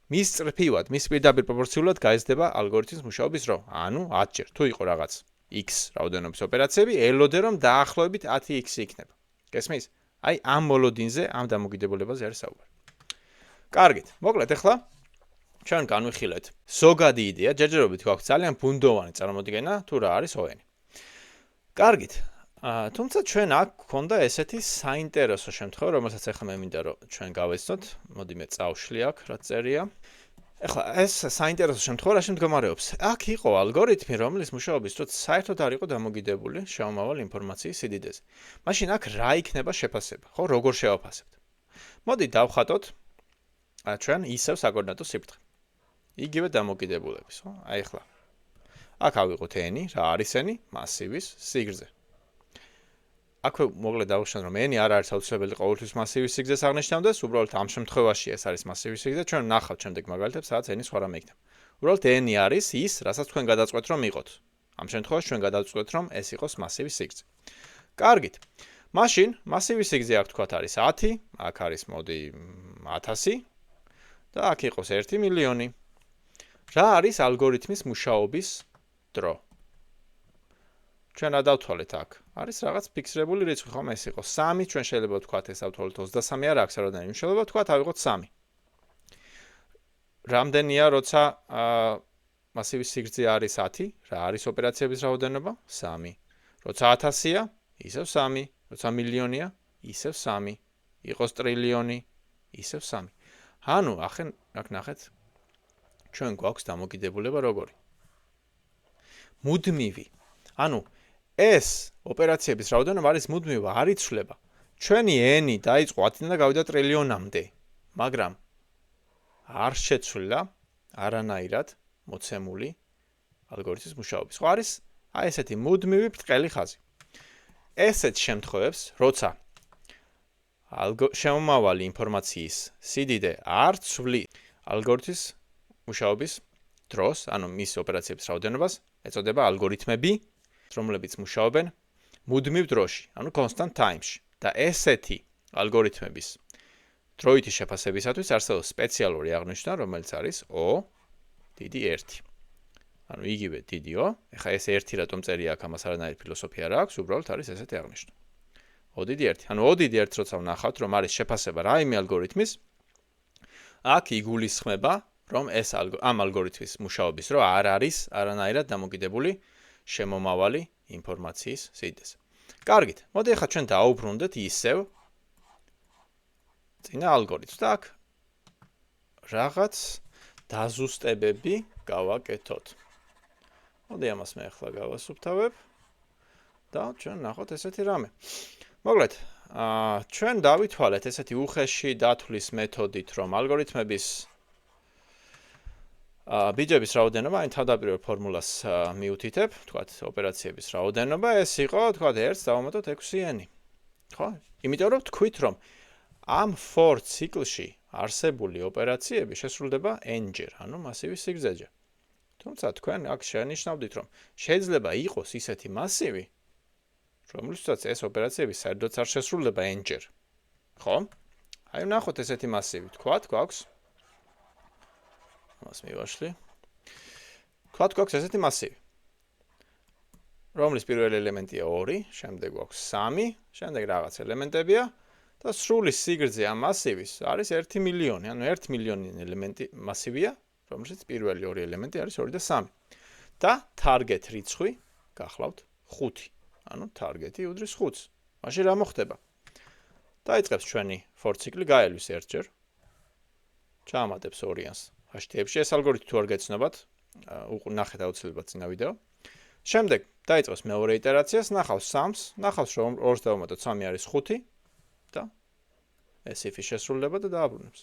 მის წრფივად, მის პირდაპირ პროპორციულად გაიზრდება ალგორითმის მუშაობის დრო. ანუ 10 ჯერ. თუ იყო რაღაც x რაოდენობის ოპერაციები, ელოდე რომ დაახლოებით 10x იქნება. გესმის? აი ამ მოლოდინზე, ამ დამოკიდებულებაზე არის საუბარი. კარგით, მოკლედ ახლა ჩვენ განვიხილეთ ზოგადი იდეა, ჯერჯერობით გვაქვს ძალიან ბუნდოვანი წარმოდგენა, თუ რა არის ON. კარგით. თუმცა ჩვენ აქ გქონდა ესეთი საინტერესო შემთხვევა, რომელსაც ახლა მე მინდა რომ ჩვენ გავეცნოთ. მოდი მე წავშლი აქ, რა წერია. ახლა ეს საინტერესო შემთხვევა რა შემდგომარეობს? აქ იყო ალგორითმი, რომლის მუშაობის დროს საერთოდ არ იყო დამოკიდებული შემომავალ ინფორმაციის სიდიდეზე. მაშინ აქ რა იქნება შეფასება? ხო, როგორ შევაფასებთ? მოდი დავხატოთ ჩვენ ისევ საკოორდინატო სიფრთხე. იგივე დამოკიდებულების, ხო? აი ახლა. აქ ავიღოთ n, რა არის n? მასივის სიგრძე. აქვე მოკლედ დავუშვათ რომ n არ არის აუცილებელი ყოველთვის მასივის სიგრძეს აღნიშნავდეს, უბრალოდ ამ შემთხვევაში ეს არის მასივის სიგრძე, ჩვენ ვნახავთ შემდეგ მაგალითებს, სადაც n-ის სხვა რამე იქნება. უბრალოდ n არის ის, რასაც თქვენ გადაწყვეტთ რომ იყოთ. ამ შემთხვევაში ჩვენ გადავწყვეტთ რომ ეს იყოს მასივის სიგრძე. კარგით. მაშინ მასივის სიგრძე აქ თქვათ არის 10, აქ არის მოდი 1000 და აქ იყოს 1 მილიონი. რა არის ალგორითმის მუშაობის დრო? ჩვენ რა დავთვალეთ აქ? არის რაღაც ფიქსირებული რიცხვი, ხომ ეს იყო 3, ჩვენ შეიძლება ვთქვათ ეს ავთვალოთ 23 არა აქვს აროდენი მნიშვნელობა, ვთქვათ ავიღოთ 3. რამდენია როცა მასივის სიგრძე არის 10, რა არის ოპერაციების რაოდენობა? 3. როცა 1000-ია, ისევ 3, როცა მილიონია, ისევ 3, იყოს ტრილიონი, ისევ 3. ანუ ახლა აქ ნახეთ ჩვენ გვაქვს დამოკიდებულება როგორი? მუდმივი. ანუ ეს ოპერაციების რაოდენობა არის მუდმივი, არ იცვლება. ჩვენი n დაიწყო 10-დან და გავიდა ტრილიონამდე, მაგრამ არ შეცვლილა არანაირად მოცემული ალგორითმის მუშაობის. ხო არის აი ესეთი მუდმივი ბრტყელი ხაზი. ესეთ შემთხვევებს, როცა შემომავალი ინფორმაციის სიდიდე არ ცვლის ალგორითმის მუშაობის დროს, ანუ მის ოპერაციების რაოდენობას, ეწოდება ალგორითმები, რომლებიც მუშაობენ მუდმივ დროში, ანუ constant time-ში. და ესეთი ალგორითმების დროითი შეფასებისათვის არსებობს სპეციალური აღნიშვნა, რომელიც არის O დიდი 1. ანუ იგივე დიდი O, ეხლა ეს 1 რატომ წერია აქ, ამას არანაირი ფილოსოფია არ აქვს, უბრალოდ არის ესეთი აღნიშვნა. O დიდი 1. ანუ O დიდი 1 როცა ვნახავთ, რომ არის შეფასება რაიმე ალგორითმის, აქ იგულისხმება, რომ ეს ამ ალგორითმის მუშაობის დრო არ არის არანაირად დამოკიდებული შემომავალი ინფორმაციის სიდიდეზე. კარგით, მოდი ახლა ჩვენ დაუბრუნდეთ ისევ წინა ალგორითმს და აქ რაღაც დაზუსტებები გავაკეთოთ. მოდი ამას მე ახლა გავასუფთავებ და ჩვენ ნახოთ ესეთი რამე. მოკლედ, ჩვენ დავითვალეთ ესეთი უხეში დათვლის მეთოდით, რომ ალგორითმების ბიჯების რაოდენობა, აი თავდაპირველ ფორმულას მიუთითებ, თქვათ ოპერაციების რაოდენობა, ეს იყო, თქვათ 1-ს დავამატოთ 6n. ხო? იმიტომ რომ თქვით, რომ ამ for ციკლში არსებული ოპერაციები შესრულდება n ჯერ, ანუ მასივის სიგრძეჯერ. თუმცა თქვენ აქ შენიშნავდით, რომ შეიძლება იყოს ისეთი მასივი, რომლითაც ეს ოპერაციები საერთოდ არ შესრულდება n ჯერ. ხო? აი ვნახოთ ესეთი მასივი, თქვათ, გვაქვს მას მივაშლი. თქვათ გვაქვს ესეთი მასივი, რომლის პირველი ელემენტია 2, შემდეგ გვაქვს 3, შემდეგ რაღაც ელემენტებია და სრული სიგრძე ამ მასივის არის 1 მილიონი, ანუ 1 მილიონი ელემენტი მასივია, რომელშიც პირველი ორი ელემენტი არის 2 და 3. და target რიცხვი გახლავთ 5. ანუ target-ი უდრის 5-ს. მაშინ რა მოხდება? დაიწყებს ჩვენი for ციკლი, გაელვის ერთჯერ. ჩაამატებს ორიანს HTTP-ში, ეს ალგორითმი თუ არ გეცნობათ, ნახეთ აუცილებლად წინა ვიდეო. შემდეგ დაიწყოს მეორე იტერაციას, ნახავს 3-ს, ნახავს რომ 2-ს დავუმატოთ 3 არის 5 და ეს if-ი შესრულდება და დააბრუნებს.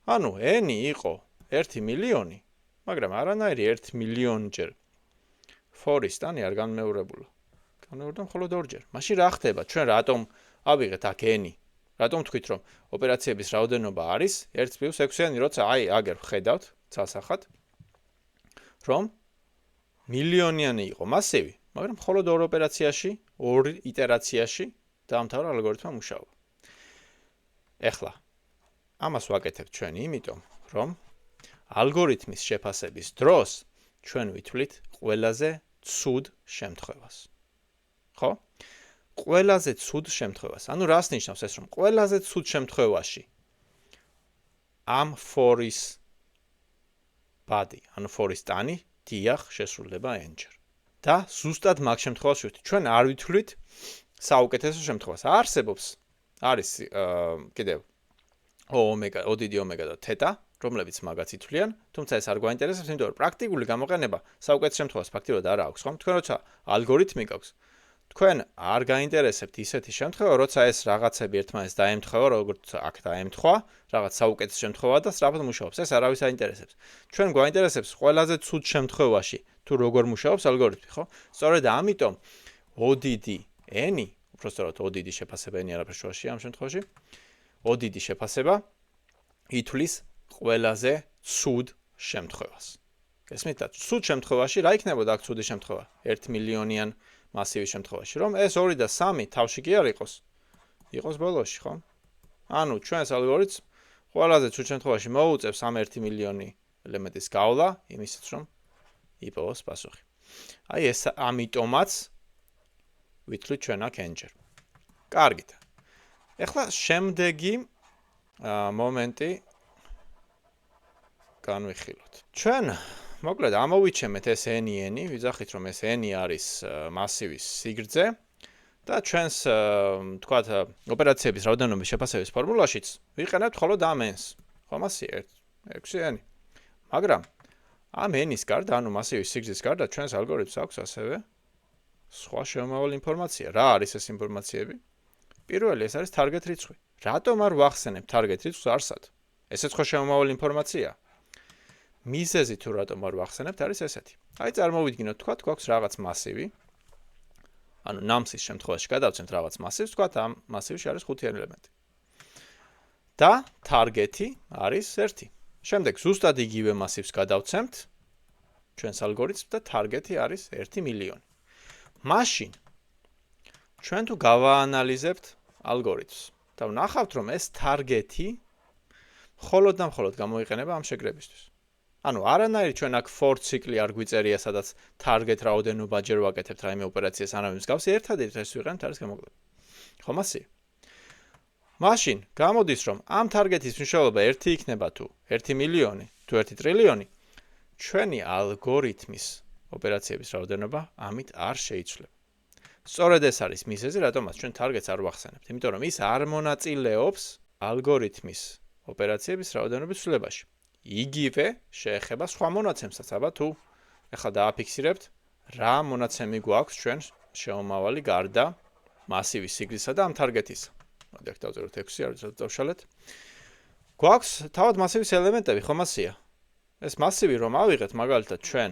ანუ n იყო 1 მილიონი, მაგრამ არანაირი 1 მილიონჯერ for-ის ტანი არ განმეორებულა. განმეორდა მხოლოდ 2ჯერ. მაშინ რა ხდება? ჩვენ რატომ ავიღეთ აქ n? რატომ თქვით რომ ოპერაციების რაოდენობა არის 1+6-იანი, როცა აგერ ვხედავთ ცალსახად რომ მილიონიანი იყო მასივი, მაგრამ მხოლოდ ორ ოპერაციაში, ორ იტერაციაში დაამთავრა ალგორითმმა მუშაობა. ეხლა ამას ვაკეთებთ ჩვენ იმიტომ, რომ ალგორითმის შეფასების დროს ჩვენ ვითვლით ყველაზე ცუდ შემთხვევას. ხო? ყველაზე ცუდ შემთხვევას. ანუ რას ნიშნავს ეს, რომ ყველაზე ცუდ შემთხვევაში ამ for-ის ბადი, ანუ for-ის ტანი დიახ შესრულდება n-ჯერ. და ზუსტად მაგ შემთხვევაში ვთქვით, ჩვენ არ ვითვლით საუკეთესო შემთხვევას. არსებობს არის კიდევ ომეგა, ოდიდი ომეგა და თეტა, რომლებიც მაგაც ითვლიან, თუმცა ეს არ გვაინტერესებს, იმიტომ რომ პრაქტიკული გამოყენება საუკეთესო შემთხვევას ფაქტიურად არ აქვს, ხომ? თქვენ როცა ალგორითმი გაქვს, თქვენ არ გაინტერესებთ ისეთი შემთხვევა, როცა ეს რაღაცები ერთმანეთს დაემთხვევა, როგორც აქ დაემთხვა, რაღაც საუკეთესო შემთხვევაა და სწრაფად მუშაობს. ეს არავის აინტერესებს. ჩვენ გვაინტერესებს ყველაზე ცუდ შემთხვევაში, თუ როგორ მუშაობს ალგორითმი, ხო? სწორედ ამიტომ ODD n-ი, უბრალოდ ODD შეფასება n-ი არაფერ შუაშია ამ შემთხვევაში. ODD შეფასება ითვლის ყველაზე ცუდ შემთხვევას. გესმით და ცუდ შემთხვევაში რა იქნებოდა აქ ცუდი შემთხვევა? 1 მილიონიან მასივის შემთხვევაში, რომ ეს 2 და 3 თავში კი არ იყოს. იყოს ბოლოში, ხო? ანუ ჩვენს ალგორითმს ყველაზე ცუდ შემთხვევაში მოუწევს ამ 1 მილიონი ელემენტის გავლა, იმისათვის რომ იპოვოს პასუხი. აი ეს ამიტომაც ვითვლით ჩვენ აქ n-ჯერ. კარგით. ეხლა შემდეგი მომენტი განვიხილოთ. ჩვენ მოკლედ ამოვიჩემეთ ეს n-ი, ვიძახით რომ ეს n-ი არის მასივის სიგრძე და ჩვენს თქვათ ოპერაციების რაოდენობის შეფასების ფორმულაშიც ვიყენებთ მხოლოდ ამ n-ს. ხომ ასე 6n. მაგრამ ამ n-ის გარდა, ანუ მასივის სიგრძის გარდა ჩვენს ალგორითმს აქვს ასევე სხვა შემავალი ინფორმაცია. რა არის ეს ინფორმაციები? პირველი ეს არის target რიცხვი. რატომ არ ვახსენებ target რიცხვს არსად? ესეც ხო შემავალი ინფორმაციაა. მიზეზი თუ რატომ არ ვახსენებთ არის ესეთი. აი წარმოვიდგინოთ, თქვათ გვაქვს რაღაც მასივი. ანუ ნამსის შემთხვევაში გადავცემთ რაღაც მასივს, თქვათ ამ მასივში არის 5 ელემენტი. და target-ი არის 1. შემდეგ ზუსტად იგივე მასივს გადავცემთ ჩვენს ალგორითმს და target-ი არის 1 მილიონი. მაშინ ჩვენ თუ გავაანალიზებთ ალგორითმს და ვნახავთ რომ ეს target-ი მხოლოდ და მხოლოდ გამოიყენება ამ შეკრებისთვის. ანუ არანაირი ჩვენ აქ for ციკლი არ გვიწერია, სადაც target რაოდენობაჯერ ვაკეთებთ რაიმე ოპერაციას ანავი მსგავსი, ერთადერთი ეს ვიყენებთ არის გამოკლება. ხომ ასე? მაშინ გამოდის რომ ამ target-ის მნიშვნელობა 1 იქნება თუ 1 მილიონი, თუ 1 ტრილიონი, ჩვენი ალგორითმის ოპერაციების რაოდენობა ამით არ შეიცვლება. სწორედ ეს არის მიზეზი, რატომაც ჩვენ target-ს არ ვახსენებთ, იმიტომ რომ ის არ მონაწილეობს ალგორითმის ოპერაციების რაოდენობის ცვლილებაში. იგივე შეეხება სხვა მონაცემსაც, აბა თუ ეხლა დააფიქსირებთ რა მონაცემი გვაქვს ჩვენ შემომავალი გარდა მასივის სიგრძისა და ამ target-ისა. მოდი აქ დავწეროთ 6, არ ვიცი დავშალეთ. გვაქვს თავად მასივის ელემენტები, ხომ ასეა? ეს მასივი რომ ავიღეთ მაგალითად ჩვენ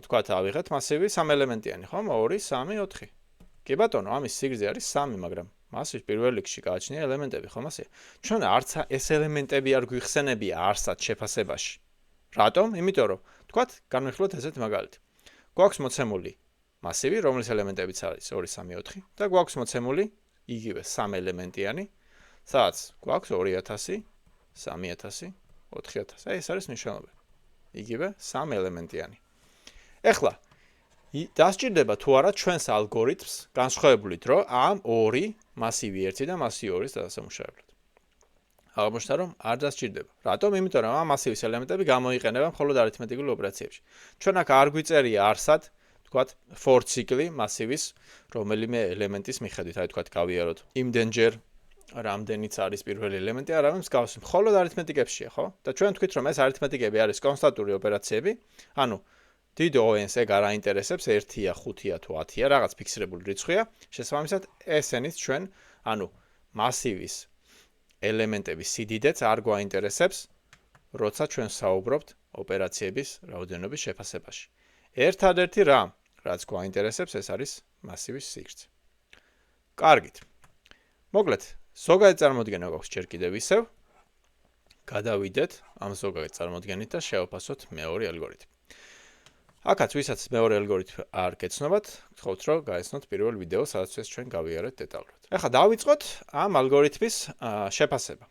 თქვათ ავიღეთ მასივი 3 ელემენტიანი, ხომ? 2, 3, 4. კი ბატონო, ამის სიგრძე არის 3, მაგრამ მასის პირველ რიგში გააჩნია ელემენტები, ხომ ასე? ჩვენ არც ეს ელემენტები არ გვიხსენებია არსად შეფასებაში. რატომ? იმიტომ რომ თქვათ განვიხილოთ ესეთ მაგალითი. გვაქვს მოცემული მასივი, რომლის ელემენტებიც არის 2, 3, 4 და გვაქვს მოცემული იგივე 3 ელემენტიანი, სადაც გვაქვს 2000, 3000, 4000. აი ეს არის მნიშვნელობა. იგივე 3 ელემენტიანი. ეხლა დასჭირდება თუ არა ჩვენს ალგორითმს განსხვავებულით, რომ ამ 2 მასივი 1 და მასივი 2-ის დასამუშავებლად. აღმოჩნდა, რომ არ დასჭირდება. რატომ? იმიტომ რომ ამ მასივის ელემენტები გამოიყენება მხოლოდ არითმეტიკულ ოპერაციებში. ჩვენ აქ არ გვიწერია არსად, თქვათ, for ციკლი მასივის რომელიმე ელემენტის მიხედვით, აი თქვათ, გავიაროთ იმდენჯერ რამდენიც არის პირველი ელემენტი, არავინ მსგავსი. მხოლოდ არითმეტიკებშია, ხო? და ჩვენ თქვით, რომ ეს არითმეტიკები არის კონსტანტური ოპერაციები, ანუ დიდ ON-ს ეგ არ აინტერესებს 1-ია, 5-ია თუ 10-ია, რაღაც ფიქსირებული რიცხვია. შესაბამისად, SN-ით ჩვენ, ანუ მასივის ელემენტების სიდიდეც არ გვაინტერესებს, როცა ჩვენ საუბრობთ ოპერაციების რაოდენობის შეფასებაში. ერთადერთი რამ, რაც გვაინტერესებს, ეს არის მასივის სიგრძე. კარგით. მოკლედ, ზოგადი წარმოდგენა გვაქვს ჯერ კიდევ ისევ. გადავიდეთ ამ ზოგადი წარმოდგენით და შევაფასოთ მეორე ალგორითმი. აქაც ვისაც მეორე ალგორითმი არ გეცნობათ, გთხოვთ რომ გაიცნოთ პირველ ვიდეოს, სადაც ეს ჩვენ გავიარეთ დეტალურად. ახლა დავიწყოთ ამ ალგორითმის შეფასება.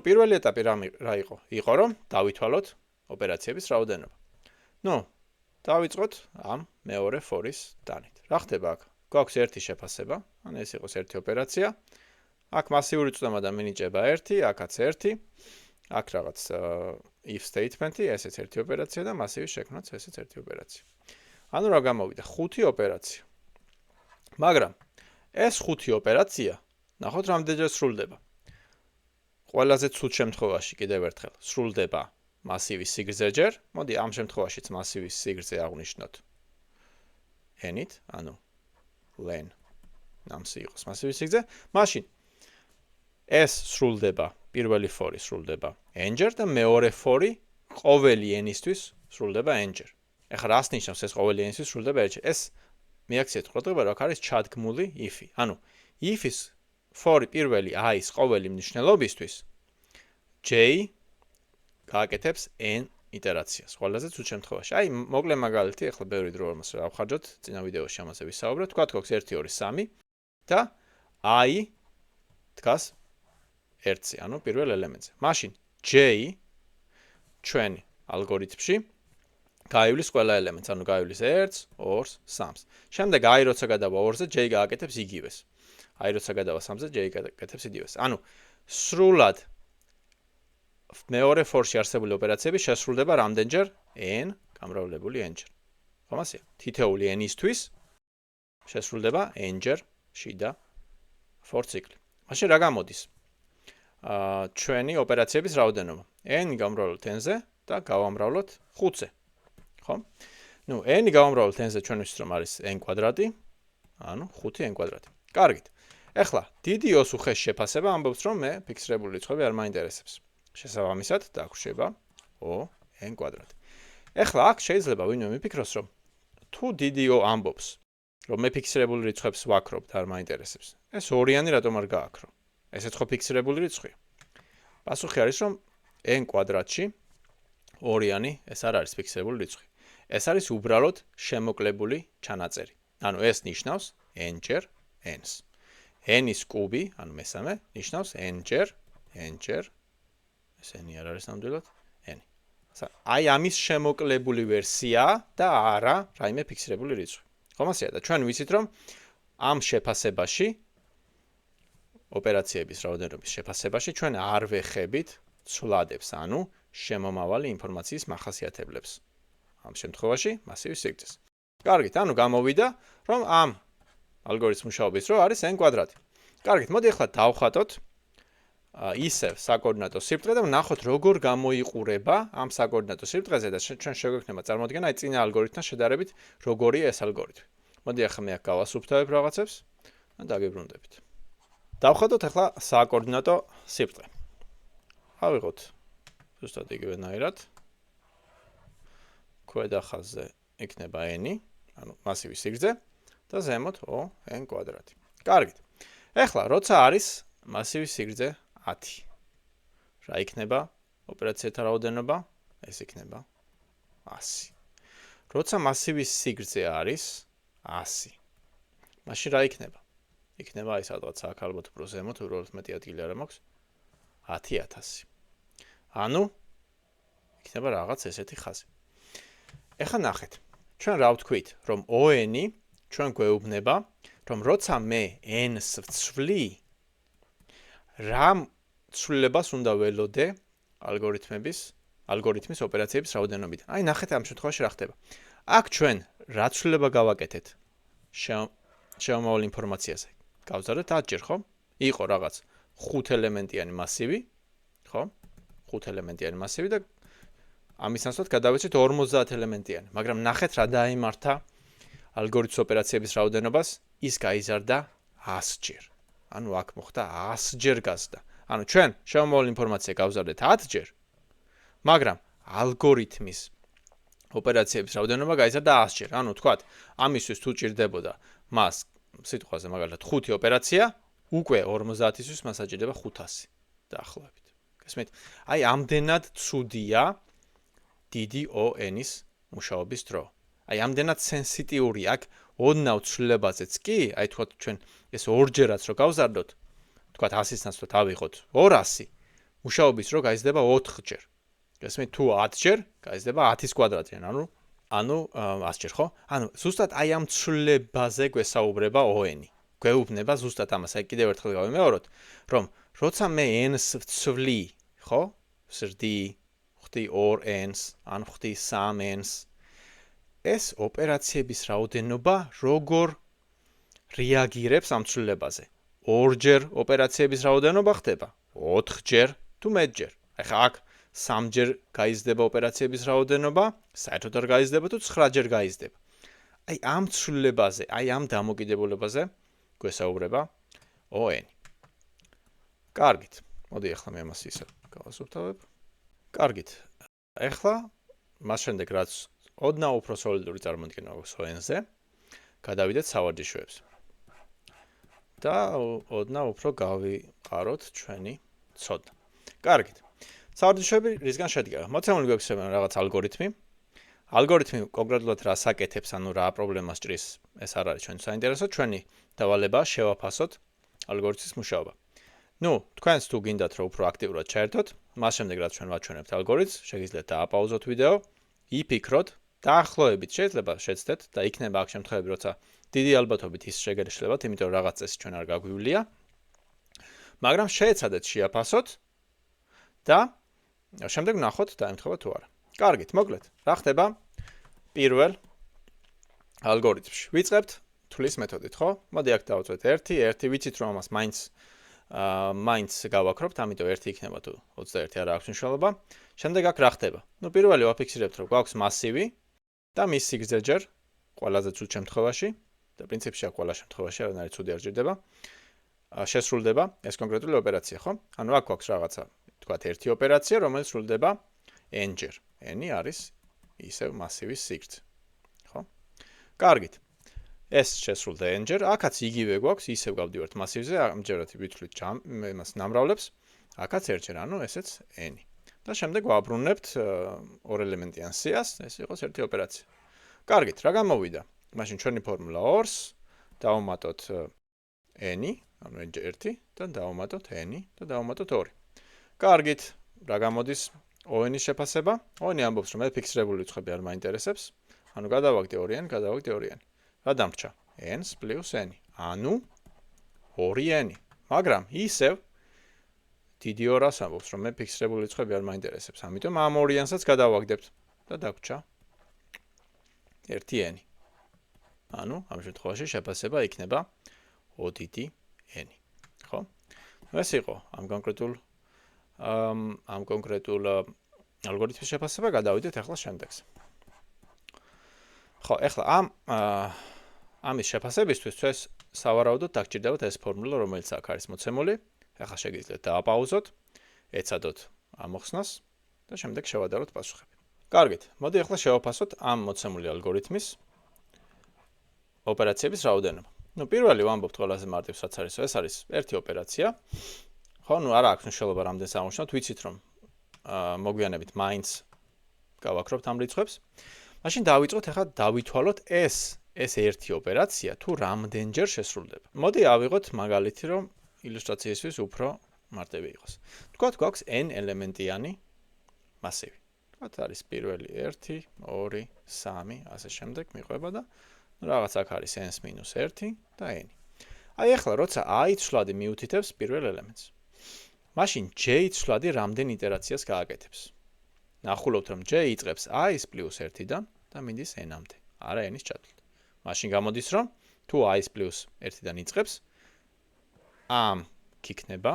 პირველი ეტაპი რა იყო? იყო რომ დავითვალოთ ოპერაციების რაოდენობა. დავიწყოთ ამ მეორე ფორის დანით. რა ხდება აქ? გვაქვს ერთი შეფასება, ან ეს იყოს ერთი ოპერაცია. აქ მასიური წვდომა და მინიჭება 1, აქაც 1. აქ რაღაც if statement-ი, ესეც ერთი ოპერაცია და მასივის შექმნაც ესეც ერთი ოპერაცია. ანუ რა გამოვიდა? 5 ოპერაცია. მაგრამ ეს 5 ოპერაცია, ნახოთ რამდენჯერ სრულდება. ყველაზე ცუდ შემთხვევაში კიდევ ერთხელ სრულდება მასივის სიგრძეჯერ. მოდი ამ შემთხვევაშიც მასივის სიგრძე აღვნიშნოთ n-ით, ანუ len ნამსი იყოს მასივის სიგრძე. მაშინ ეს სრულდება, პირველი ფორი სრულდება n-ჯერ და მეორე ფორი ყოველი n-ისთვის სრულდება n-ჯერ. ეხლა რას ნიშნავს ეს ყოველი n-ისთვის სრულდება n-ჯერ? ეს მიაქციეთ ყურადღება, რომ აქ არის ჩადგმული if-ი. ანუ if-ის ფორი პირველი i-ის ყოველი მნიშვნელობისთვის j გააკეთებს n iterაციას. ყველაზე ცუდ შემთხვევაში. აი, მოკლე მაგალითი, ახლა ბევრი დრო ამას რა ვხარჯოთ, წინა ვიდეოში ამაზე ვისაუბრეთ. თქვათ, გვაქვს 1, 2, 3 და i დგას 1-ზე, ანუ პირველ ელემენტზე. მაშინ j ჩვენი ალგორითმში გაივლის ყველა ელემენტს, ანუ გაივლის 1-ს, 2-ს, 3-ს. შემდეგ i როცა გადავა 2-ზე, j გააკეთებს იგივეს. i როცა გადავა 3-ზე, j გააკეთებს იგივეს. ანუ სრულად მეორე ფორში არსებული ოპერაციები შესრულდება რამდენჯერ? n გამრავლებული n-ჯერ. ხომასია? თითეული n-ისთვის შესრულდება n-ჯერ შიდა for ციკლი. მაშინ რა გამოდის? ჩვენი ოპერაციების რაოდენობა. n გამრავლოთ n-ზე და გავამრავლოთ 5-ზე. ხო? n გავამრავლოთ n-ზე ჩვენ ვიცით რომ არის n კვადრატი, ანუ 5n კვადრატი. კარგით. ეხლა დიდი O-ს უხეშ შეფასება ამბობს რომ მე ფიქსირებული რიცხვები არ მაინტერესებს. შესაბამისად დაგვრჩება n კვადრატი. ეხლა აქ შეიძლება ვინმე მიფიქროს რომ თუ დიდი O ამბობს რომ მე ფიქსირებული რიცხვებს ვაქრობ და არ მაინტერესებს. ეს ორიანი რატომ არ გააქრო? ესეც ხო ფიქსირებული რიცხვია. პასუხი არის რომ n კვადრატში ორიანი ეს არ არის ფიქსირებული რიცხვი. ეს არის უბრალოდ შემოკლებული ჩანაწერი. ანუ ეს ნიშნავს n-ჯერ n-ს. n-ის კუბი, ანუ მესამე, ნიშნავს n-ჯერ ეს n-ი არ არის ნამდვილად n. აი ამის შემოკლებული ვერსია და არა რაიმე ფიქსირებული რიცხვი. ხომასია და ჩვენ ვიცით რომ ამ შეფასებაში ოპერაციების რაოდენობის შეფასებაში ჩვენ არ ვეხებით ცვლადებს, ანუ შემომავალი ინფორმაციის მახასიათებლებს. ამ შემთხვევაში მასივის სიგრძეს. კარგით, ანუ გამოვიდა რომ ამ ალგორითმის მუშაობის დრო არის n კვადრატი. კარგით, მოდი ახლა დავხატოთ ისევ საკოორდინატო სიბრტყე და ვნახოთ როგორ გამოიყურება ამ საკოორდინატო სიბრტყეზე და ჩვენ შეგვექნება წარმოდგენა აი წინა ალგორითმთან შედარებით როგორია ეს ალგორითმი. მოდი ახლა მე აქ გავასუფთავებ რაღაცებს და დაგებრუნდებით. დავხატოთ ახლა საკოორდინატო სიბრტყე. ავიღოთ ზუსტად იგივენაირად. ქვედა ხაზზე იქნება n-ი, ანუ მასივის სიგრძე და ზემოთ n კვადრატი. კარგით. ეხლა როცა არის მასივის სიგრძე 10. რა იქნება ოპერაციათა რაოდენობა? ეს იქნება 100. როცა მასივის სიგრძე არის 100. მაშინ რა იქნება? იქნება აი სადღაც აქ ალბათ უფრო ზემოთ, უბრალოდ მეტი ადგილი არ მაქვს. 10000. ანუ იქნება რაღაც ესეთი ხაზი. ეხლა ნახეთ. ჩვენ რა ვთქვით, რომ ON-ი ჩვენ გვეუბნება, რომ როცა მე n-ს ვცვლი, რა ცვლილებას უნდა ველოდე ალგორითმის ოპერაციების რაოდენობიდან. აი ნახეთ ამ შემთხვევაში რა ხდება. აქ ჩვენ რა ცვლილება გავაკეთეთ შევამოვალ ინფორმაციაზე. გავზარდეთ 10 ჯერ, ხო? იყო რაღაც 5 ელემენტიანი მასივი, ხო? 5 ელემენტიანი მასივი და ამის ნაცვლად გადავეცით 50 ელემენტიანი. მაგრამ ნახეთ რა დაიმართა ალგორითმის ოპერაციების რაოდენობას, ის გაიზარდა 100 ჯერ. ანუ აქ მოხდა 100 ჯერ გაზრდა. ანუ ჩვენ შევამოვალ ინფორმაცია გავზარდეთ 10 ჯერ, მაგრამ ალგორითმის ოპერაციების რაოდენობა გაიზარდა 100 ჯერ. ანუ თქვათ, ამისთვის თუ ჭირდებოდა მას სიტყვაზე მაგალითად 5 ოპერაცია, უკვე 50-ისთვის მას აჭირდება 500 დაახლოებით. გესმით? აი ამდენად ცუდია დიდი O-ნის მუშაობის დრო. აი ამდენად სენსიტიური აქ ოდნავ ცვლილებაზეც კი, აი თქვათ ჩვენ ეს ორჯერაც რო გავზარდოთ, თქვათ 100-ის ნაცვლად ავიღოთ 200, მუშაობის დრო გაიზრდება 4 ჯერ. გესმით? თუ 10 ჯერ, გაიზრდება 10-ის კვადრატიდან, ანუ 100 ჯერ, ხო? ანუ ზუსტად აი ამ ცვლილებაზე გვესაუბრება O-ენი. გვეუბნება ზუსტად ამას. აი კიდევ ერთხელ გავიმეოროთ, რომ როცა მე n-ს ვცვლი, ხო? ვსრდი, ვხდი 2n-ს, ან ვხდი 3n-ს, ეს ოპერაციების რაოდენობა როგორ რეაგირებს ამ ცვლილებაზე. 2 ჯერ ოპერაციების რაოდენობა ხდება, 4 ჯერ თუ მეტჯერ. ახლა აქ 3 ჯერ გაიზრდება ოპერაციების რაოდენობა, საერთოდ არ გაიზრდება თუ 9 ჯერ გაიზრდება. აი ამ ცვლილებაზე, აი ამ დამოკიდებულებაზე გვესაუბრება O-ენი. კარგით. მოდი ახლა მე ამას ისე გავასუფთავებ. კარგით. ახლა მას შემდეგ რაც ოდნავ უფრო სოლიდური წარმოდგენა აქვს O-ენზე, გადავიდეთ სავარჯიშოებს. და ოდნავ უფრო გავიყაროთ ჩვენი ცოდნა. კარგით. სავარჯიშოები რისგან შედგება? მოცემული გვაქვს რაღაც ალგორითმი. ალგორითმი კონკრეტულად რას აკეთებს, ანუ რა პრობლემას ჭრის, ეს არ არის ჩვენი საინტერესო, ჩვენი დავალება შევაფასოთ ალგორითმის მუშაობა. ნუ, თქვენს თუ გინდათ რომ უფრო აქტიურად ჩაერთოთ, მას შემდეგ რაც ჩვენ ვაჩვენებთ ალგორითმს, შეგიძლიათ დააპაუზოთ ვიდეო, იფიქროთ, დაახლოებით შეიძლება შეცდეთ და იქნება აქ შემთხვევები, როცა დიდი ალბათობით ის შეგეშლებათ, იმიტომ რომ რაღაც წესი ჩვენ არ გაგვივლია. მაგრამ შეეცადეთ შეაფასოთ და შემდეგ ვნახოთ დაემთხვა თუ არა. კარგით, მოკლედ, რა ხდება პირველ ალგორითმში? ვიწყებთ თვლის მეთოდით, ხო? მოდი აქ დავუწევთ 1, ვიცით რომ ამას მაინც გავაკრობთ, ამიტომ 1 იქნება თუ 21 არ აქვს მნიშვნელობა. შემდეგ აქ რა ხდება? ნუ პირველი ვაფიქსირებთ რომ გვაქვს მასივი და მის სიგრძე ჯერ ყველაზე ცუდ შემთხვევაში და პრინციპში აქ ყველა შემთხვევაში არანაირი ცუდი არ ჭირდება. შესრულდება ეს კონკრეტული ოპერაცია, ხო? ანუ აქ გვაქვს რაღაცა, თქვათ 1 ოპერაცია, რომელიც სრულდება n ჯერ. n-ი არის ისევ მასივის სიგრძე. ხო? კარგით. ეს შესრულდა n ჯერ, აქაც იგივე გვაქვს, ისევ გავდივართ მასივზე, ამჯერად ვითვლით იმას ნამრავლებს, აქაც 1 ჯერ, ანუ ესეც n-ი. და შემდეგ ვაბრუნებთ 2 ელემენტიან სიას, ეს იყოს 1 ოპერაცია. კარგით, რა გამოვიდა? მაშინ ჩვენი ფორმულა 2-ს დავუმატოთ n-ი, ანუ n1 და დავუმატოთ n-ი და დავუმატოთ 2. კარგით, რა გამოდის O-ენის შეფასება? O-ენი ამბობს, რომ ფიქსირებული რიცხვები არ მაინტერესებს, ანუ გადავაგდე 2n, გადავაგდე 2n. რა დამრჩა? n plus n, ანუ 2n. მაგრამ ისევ დიდი 200 ამბობს, რომ ფიქსირებული რიცხვები არ მაინტერესებს, ამიტომ ამ 2n-საც გადავაგდებთ და დაგვრჩა 1n. ანუ ამ შემთხვევაში შეფასება იქნება O დიდი n. ხო? ეს იყო ამ კონკრეტულ ალგორითმის შეფასება, გადავიდეთ ახლა შემდეგზე. ხო, ახლა ამის შეფასებისთვის ჩვენს სავარაუდოდ დაგჭირდებათ ეს ფორმულა, რომელიც აქ არის მოცემული. ახლა შეგიძლიათ დააპაუზოთ, ეცადოთ ამოხსნას და შემდეგ შევადაროთ პასუხები. კარგით, მოდი ახლა შევაფასოთ ამ მოცემული ალგორითმის ოპერაციების რაოდენობა. ნუ პირველი ვამბობთ ყველაზე მარტივს რაც არის, ეს არის 1 ოპერაცია. ხო, ნუ არა აქვს მნიშვნელობა რამდენს ამოვშნათ, ვიცით რომ მოგვიანებით მაინც გავაკრობთ ამ რიცხვებს. მაშინ დავიწყოთ ახლა დავითვალოთ ეს 1 ოპერაცია თუ რამდენჯერ შესრულდება. მოდი ავიღოთ მაგალითი, რომ ილუსტრაციისთვის უფრო მარტივი იყოს. თქვათ გვაქვს n ელემენტიანი მასივი. თქვათ არის პირველი 1, 2, 3, ასე შემდეგ მიყვება და რაღაც აქ არის n-1 და n. აი ახლა როცა i ცვლადი მიუთითებს პირველ ელემენტს. მაშინ j ცვლადი რამდენ iterაციას გააკეთებს. ნახულობთ, რომ j იწყებს i-ს პლუს 1-დან და მიდის n-მდე. არა n-ის ჩათვლით. მაშინ გამოდის, რომ თუ i-ს პლუს 1-დან იწყებს, ამ იქნება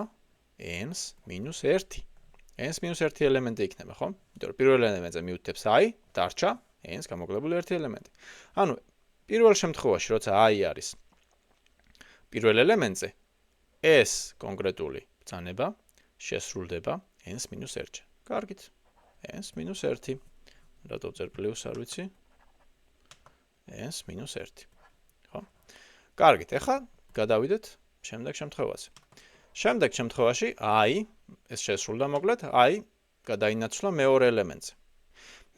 n-ს მინუს 1. n-ს მინუს 1 ელემენტი იქნება, ხო? იმიტომ რომ პირველ ელემენტზე მიუთითებს i, დარჩა n-ს გამოკლებული 1 ელემენტი. ანუ პირველ შემთხვევაში, როცა i არის პირველ ელემენტზე, ეს კონკრეტული ბრძანება შესრულდება n-ს მინუს 1-ში. კარგით. n-ს მინუს 1. რატო წერ პლუს არ ვიცი? n-ს მინუს 1. ხო? კარგით, ახლა გადავიდეთ შემდეგ შემთხვევაზე. შემდეგ შემთხვევაში i ეს შესრულდა მოკლედ i გადაინაცვლა მეორე ელემენტზე.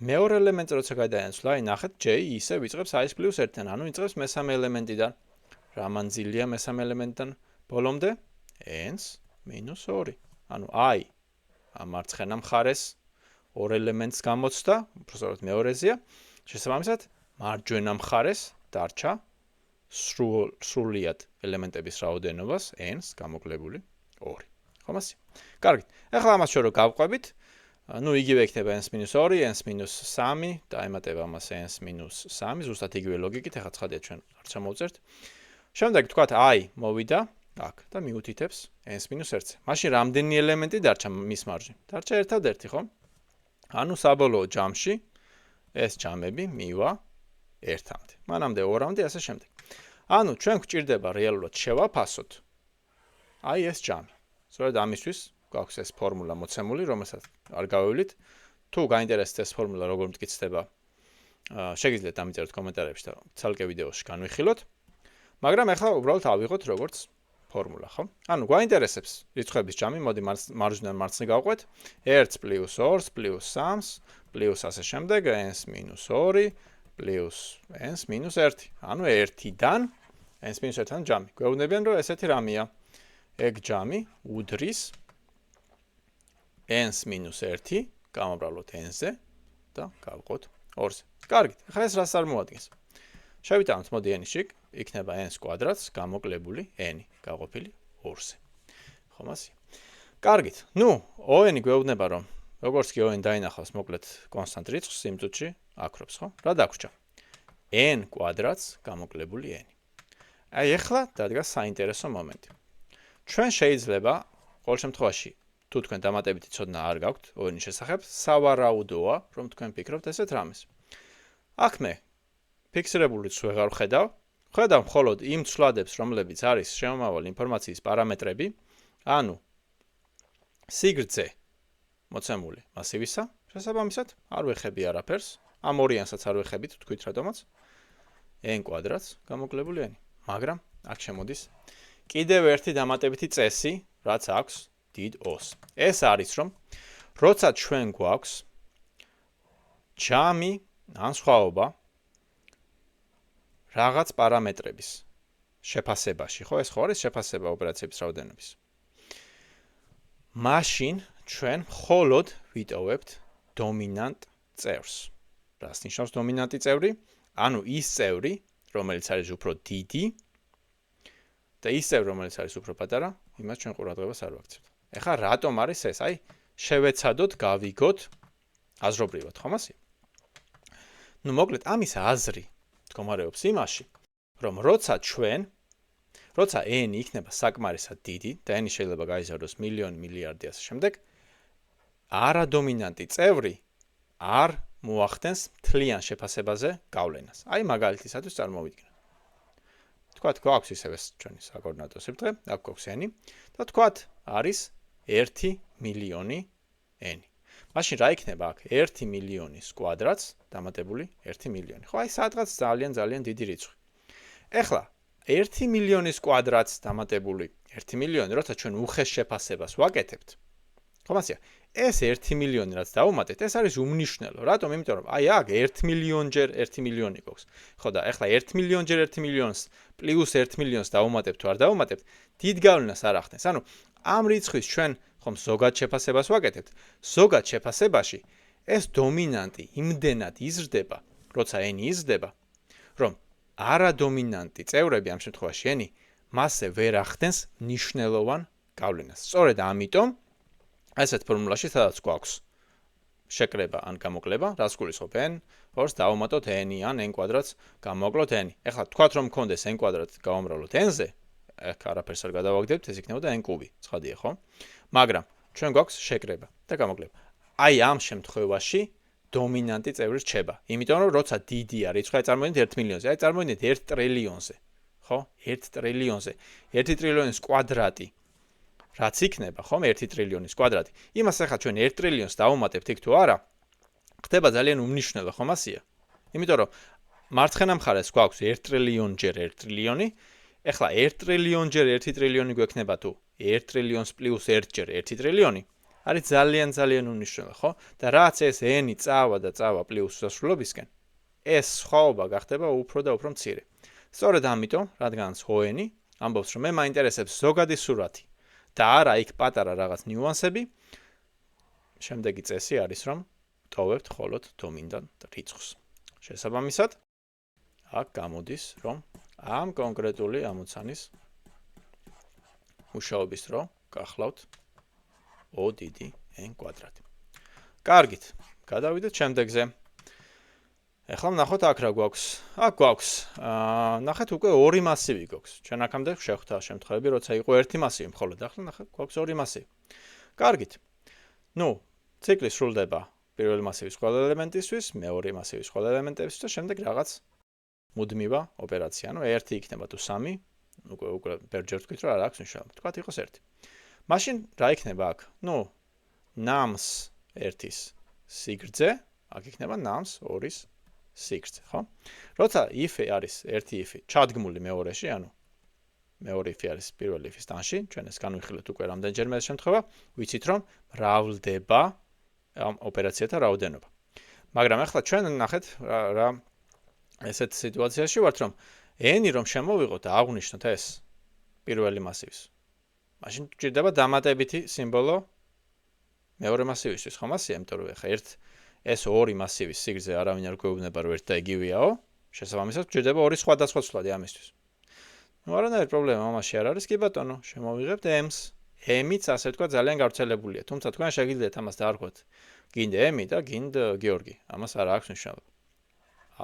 მეორე ელემენტზე როცა გადაინაცვლა, ნახეთ j ისევ იწყებს i-ს პლუს 1-დან, ანუ იწყებს მესამე ელემენტიდან. რა მანძილია მესამე ელემენტიდან ბოლომდე? n-ს მინუს 2. ანუ i ამ მარცხენა მხარეს ორ ელემენტს გამოცდა, უბრალოდ მეორეზეა. შესაბამისად, მარჯვენა მხარეს დარჩა სრულიად ელემენტების რაოდენობას n-ს გამოკლებული 2. ხომ ასე? კარგით. ახლა ამას შორო გავყვებით. ნუ იგივე იქნება n-ს მინუს 2, n-ს მინუს 3 და ემატება ამას n-ს მინუს 3, ზუსტად იგივე ლოგიკით, ახლა ცხადია ჩვენ არ ჩამოვწერთ. შემდეგ თქვათ i მოვიდა აქ და მიუთითებს n-ს მინუს 1-ზე. მაშინ რამდენი ელემენტი დარჩა მის მარჯვნივ? დარჩა ერთადერთი, ხო? ანუ საბოლოო ჯამში ეს ჯამები მივა 1-მდე. მანამდე 2-მდე, ასე შემდეგ. ანუ ჩვენ გვჭირდება რეალურად შევაფასოთ აი ეს ჯამი. სწორედ ამისთვის გვაქვს ეს ფორმულა მოცემული, რომელსაც არ გავევლით. თუ გაინტერესებთ ეს ფორმულა როგორ მტკიცდება, შეგიძლიათ დამიწეროთ კომენტარებში და ცალკე ვიდეოში განვიხილოთ. მაგრამ ახლა უბრალოდ ავიღოთ როგორც ფორმულა, ხო? ანუ გვაინტერესებს რიცხვების ჯამი, მოდი მარჯვნიდან მარცხნივ გავყვეთ. 1 პლუს 2 პლუს 3 პლუს ასე შემდეგ n-ს მინუს 2 პლუს n-ს მინუს 1. ანუ 1-დან n-ს მინუს 1-დან ჯამი. გვეუბნებიან, რომ ესეთი რამეა. ეგ ჯამი უდრის n-ს მინუს 1 გამაბრალოთ n-ზე და გავყოთ 2-ზე. კარგით. ახლა ეს რას წარმოადგენს? შევიტანოთ მოდი n-ში, იქნება n-ს კვადრატს გამოკლებული n გაყოფილი 2-ზე. ხომ ასე? კარგით. ნუ o-ნი გვეუბნება, რომ როგორც კი o-ნი დაინახავს მოკლედ კონსტანტ რიცხვს იმ წუთში აკრობს, ხო? რა დაგვრჩა? n კვადრატს გამოკლებული n. აი ახლა დადგა საინტერესო მომენტი. ჩვენ შეიძლება ყოველ შემთხვევაში თუ თქვენ დამატებითი ცოდნა არ გაქვთ o-ნის შესახებ, სავარაუდოა, რომ თქვენ ფიქრობთ ესეთ რამეს. აქ მე ფიქსირებული რიცხვს ვეღარ ვხედავ, ხედავ მხოლოდ იმ ცვლადებს, რომლებიც არის შემომავალი ინფორმაციის პარამეტრები, ანუ სიგრძე მოცემული მასივისა, შესაბამისად, არ ვეხები არაფერს, ამ ორიანსაც არ ვეხებით, თქვით რატომაც, n კვადრატს გამოკლებული n. მაგრამ აქ შემოდის კიდევ ერთი დამატებითი წესი, რაც აქვს დიდ O-ს. ეს არის, რომ როცა ჩვენ გვაქვს ჯამი ან სხვაობა რაღაც პარამეტრების შეფასებაში, ხო, ეს ხო არის შეფასება ოპერაციების რაოდენობის. მაშინ ჩვენ მხოლოდ ვიტოვებთ დომინანტ წევრს. რას ნიშნავს დომინანტი წევრი? ანუ ის წევრი, რომელიც არის უფრო დიდი და ის წევრი, რომელიც არის უფრო პატარა, იმას ჩვენ ყურადღებას არ ვაქცევთ. ეხლა რატომ არის ეს? აი, შევეცადოთ, გავიგოთ აზრობრივად, ხომ ასე? ნუ მოკლედ ამის აზრი მდგომარეობს იმაში, რომ როცა n იქნება საკმარისად დიდი და n შეიძლება გაიზარდოს მილიონი, მილიარდი ასე შემდეგ, არადომინანტი წევრი არ მოახდენს მთლიან შეფასებაზე გავლენას. აი მაგალითისათვის წარმოვიდგინოთ. თქვათ გვაქვს ისევ ეს ჩვენი საკოორდინატო სიბრტყე, აქ გვაქვს n და თქვათ არის 1 მილიონი n. მაშინ რა იქნება აქ? 1 მილიონის კვადრატს დამატებული 1 მილიონი. ხო, აი სადღაც ძალიან დიდი რიცხვი. ეხლა 1 მილიონის კვადრატს დამატებული 1 მილიონი, როცა ჩვენ უხეს შეფასებას ვაკეთებთ. ხომ ასეა? ეს 1 მილიონი რაც დავუმატეთ, ეს არის უმნიშვნელო. რატომ? იმიტომ რომ აი აქ 1 მილიონჯერ 1 მილიონი გვაქვს. ხო და ეხლა 1 მილიონჯერ 1 მილიონს პლუს 1 მილიონს დავუმატებთ თუ არ დავუმატებთ, დიდ გავლენას არ ახდენს. ანუ ამ რიცხვის ჩვენ ხომ ზოგად შეფასებას ვაკეთებთ. ზოგად შეფასებაში ეს დომინანტი იმდენად იზრდება, როცა n იზრდება, რომ არადომინანტი წევრები ამ შემთხვევაში n მასზე ვერ ახდენს მნიშვნელოვან გავლენას. სწორედ ამიტომ ესეთ ფორმულაში სადაც გვაქვს შეკრება ან გამოკლება, რაც გულისხმობ n, ორს დავუმატოთ n-ი ან n კვადრატს გამოვაკლოთ n-ი. ეხლა თქვათ რომ მქონდეს n კვადრატს გავამრავლოთ n-ზე, აქ არაფერს არ გადავაგდებთ, ეს იქნებოდა n კუბი, ცხადია, ხო? მაგრამ ჩვენ გვაქვს შეკრება და გამოკლება. აი ამ შემთხვევაში დომინანტი წევრი რჩება. იმიტომ რომ როცა დიდი არის რიცხვი, აი წარმოვიდგინეთ 1 მილიონზე, აი წარმოვიდგინეთ 1 ტრილიონზე, ხო? 1 ტრილიონზე. 1 ტრილიონის კვადრატი რაც იქნება, ხომ, 1 ტრილიონის კვადრატი. იმას ახლა ჩვენ 1 ტრილიონს დავუმატებთ იქ თუ არა, ხდება ძალიან უმნიშვნელო, ხომ ასია? იმიტომ რომ მარცხენა მხარეს გვაქვს 1 ტრილიონჯერ 1 ტრილიონი, ეხლა 1 ტრილიონჯერ 1 ტრილიონი გვექნება თუ 1 ტრილიონს პლუს 1ჯერ 1 ტრილიონი, არის ძალიან უმნიშვნელო, ხო? და რაც ეს n-ი წავა და წავა პლუს სასრულობისკენ, ეს სხვაობა გახდება უფრო და უფრო მცირე. სწორედ ამიტომ, რადგანაც n-ი ამბობს, რომ მე მაინტერესებს ზოგადი სურათი და არა იქ პატარა რაღაც ნიუანსები, შემდეგი წესი არის, რომ ტოვებთ მხოლოდ დომინანტ რიცხვს. შესაბამისად, აქ გამოდის, რომ ამ კონკრეტული ამოცანის მუშაობის დრო გახლავთ O დიდი n კვადრატი. კარგით, გადავიდეთ შემდეგზე. ეხლა ნახოთ აქ რა გვაქვს. აქ გვაქვს, ნახეთ უკვე ორი მასივი გვაქვს. ჩვენ აქამდე შევხვდა შემთხვევები, როცა იყო ერთი მასივი მხოლოდ, ახლა ნახეთ გვაქვს ორი მასივი. კარგით. ნუ, ციკლი სრულდება პირველი მასივის ყველა ელემენტისთვის, მეორე მასივის ყველა ელემენტებისთვის და შემდეგ რაღაც მუდმივა ოპერაცია. ანუ 1 იქნება თუ 3, უკვე ბერჯერ ვთქვით, რომ არ აქვს მნიშვნელობა. თქვათ იყოს 1. მაშინ რა იქნება აქ? ნუ, ნამს 1-ის სიგრძე, აქ იქნება ნამს 2-ის სიგრძე, ხო? როცა if არის 1 if ჩადგმული მეორეში, ანუ მეორე if არის პირველი if-ის ტანში, ჩვენ ეს განვიხილეთ უკვე რამდენჯერმე ეს შემთხვევა, ვიცით რომ მრავლდება ამ ოპერაციათა რაოდენობა. მაგრამ ახლა ჩვენ ნახეთ რა ესეთ სიტუაციაში ვართ, რომ n-ი რომ შემოვიღოთ და აღვნიშნოთ ეს პირველი მასივის. მაშინ გვჭირდება დამატებითი სიმბოლო მეორე მასივისთვის, ხომ ასეა, იმიტომ რომ ახლა ეს ორი მასივის სიგრძე არავინ არ გვეუბნება რომ ერთ და იგივეაო, შესაბამისად გვჭირდება ორი სხვადასხვა ცვლადი ამისთვის. ნუ არანაირი პრობლემა ამაში არ არის, კი ბატონო, შემოვიღებთ m-ს. m-იც ასე თქვა ძალიან გავრცელებულია, თუმცა თქვენ შეგიძლიათ ამას დაარქვათ გინდა m-ი და გინდა გიორგი. ამას არ აქვს მნიშვნელობა.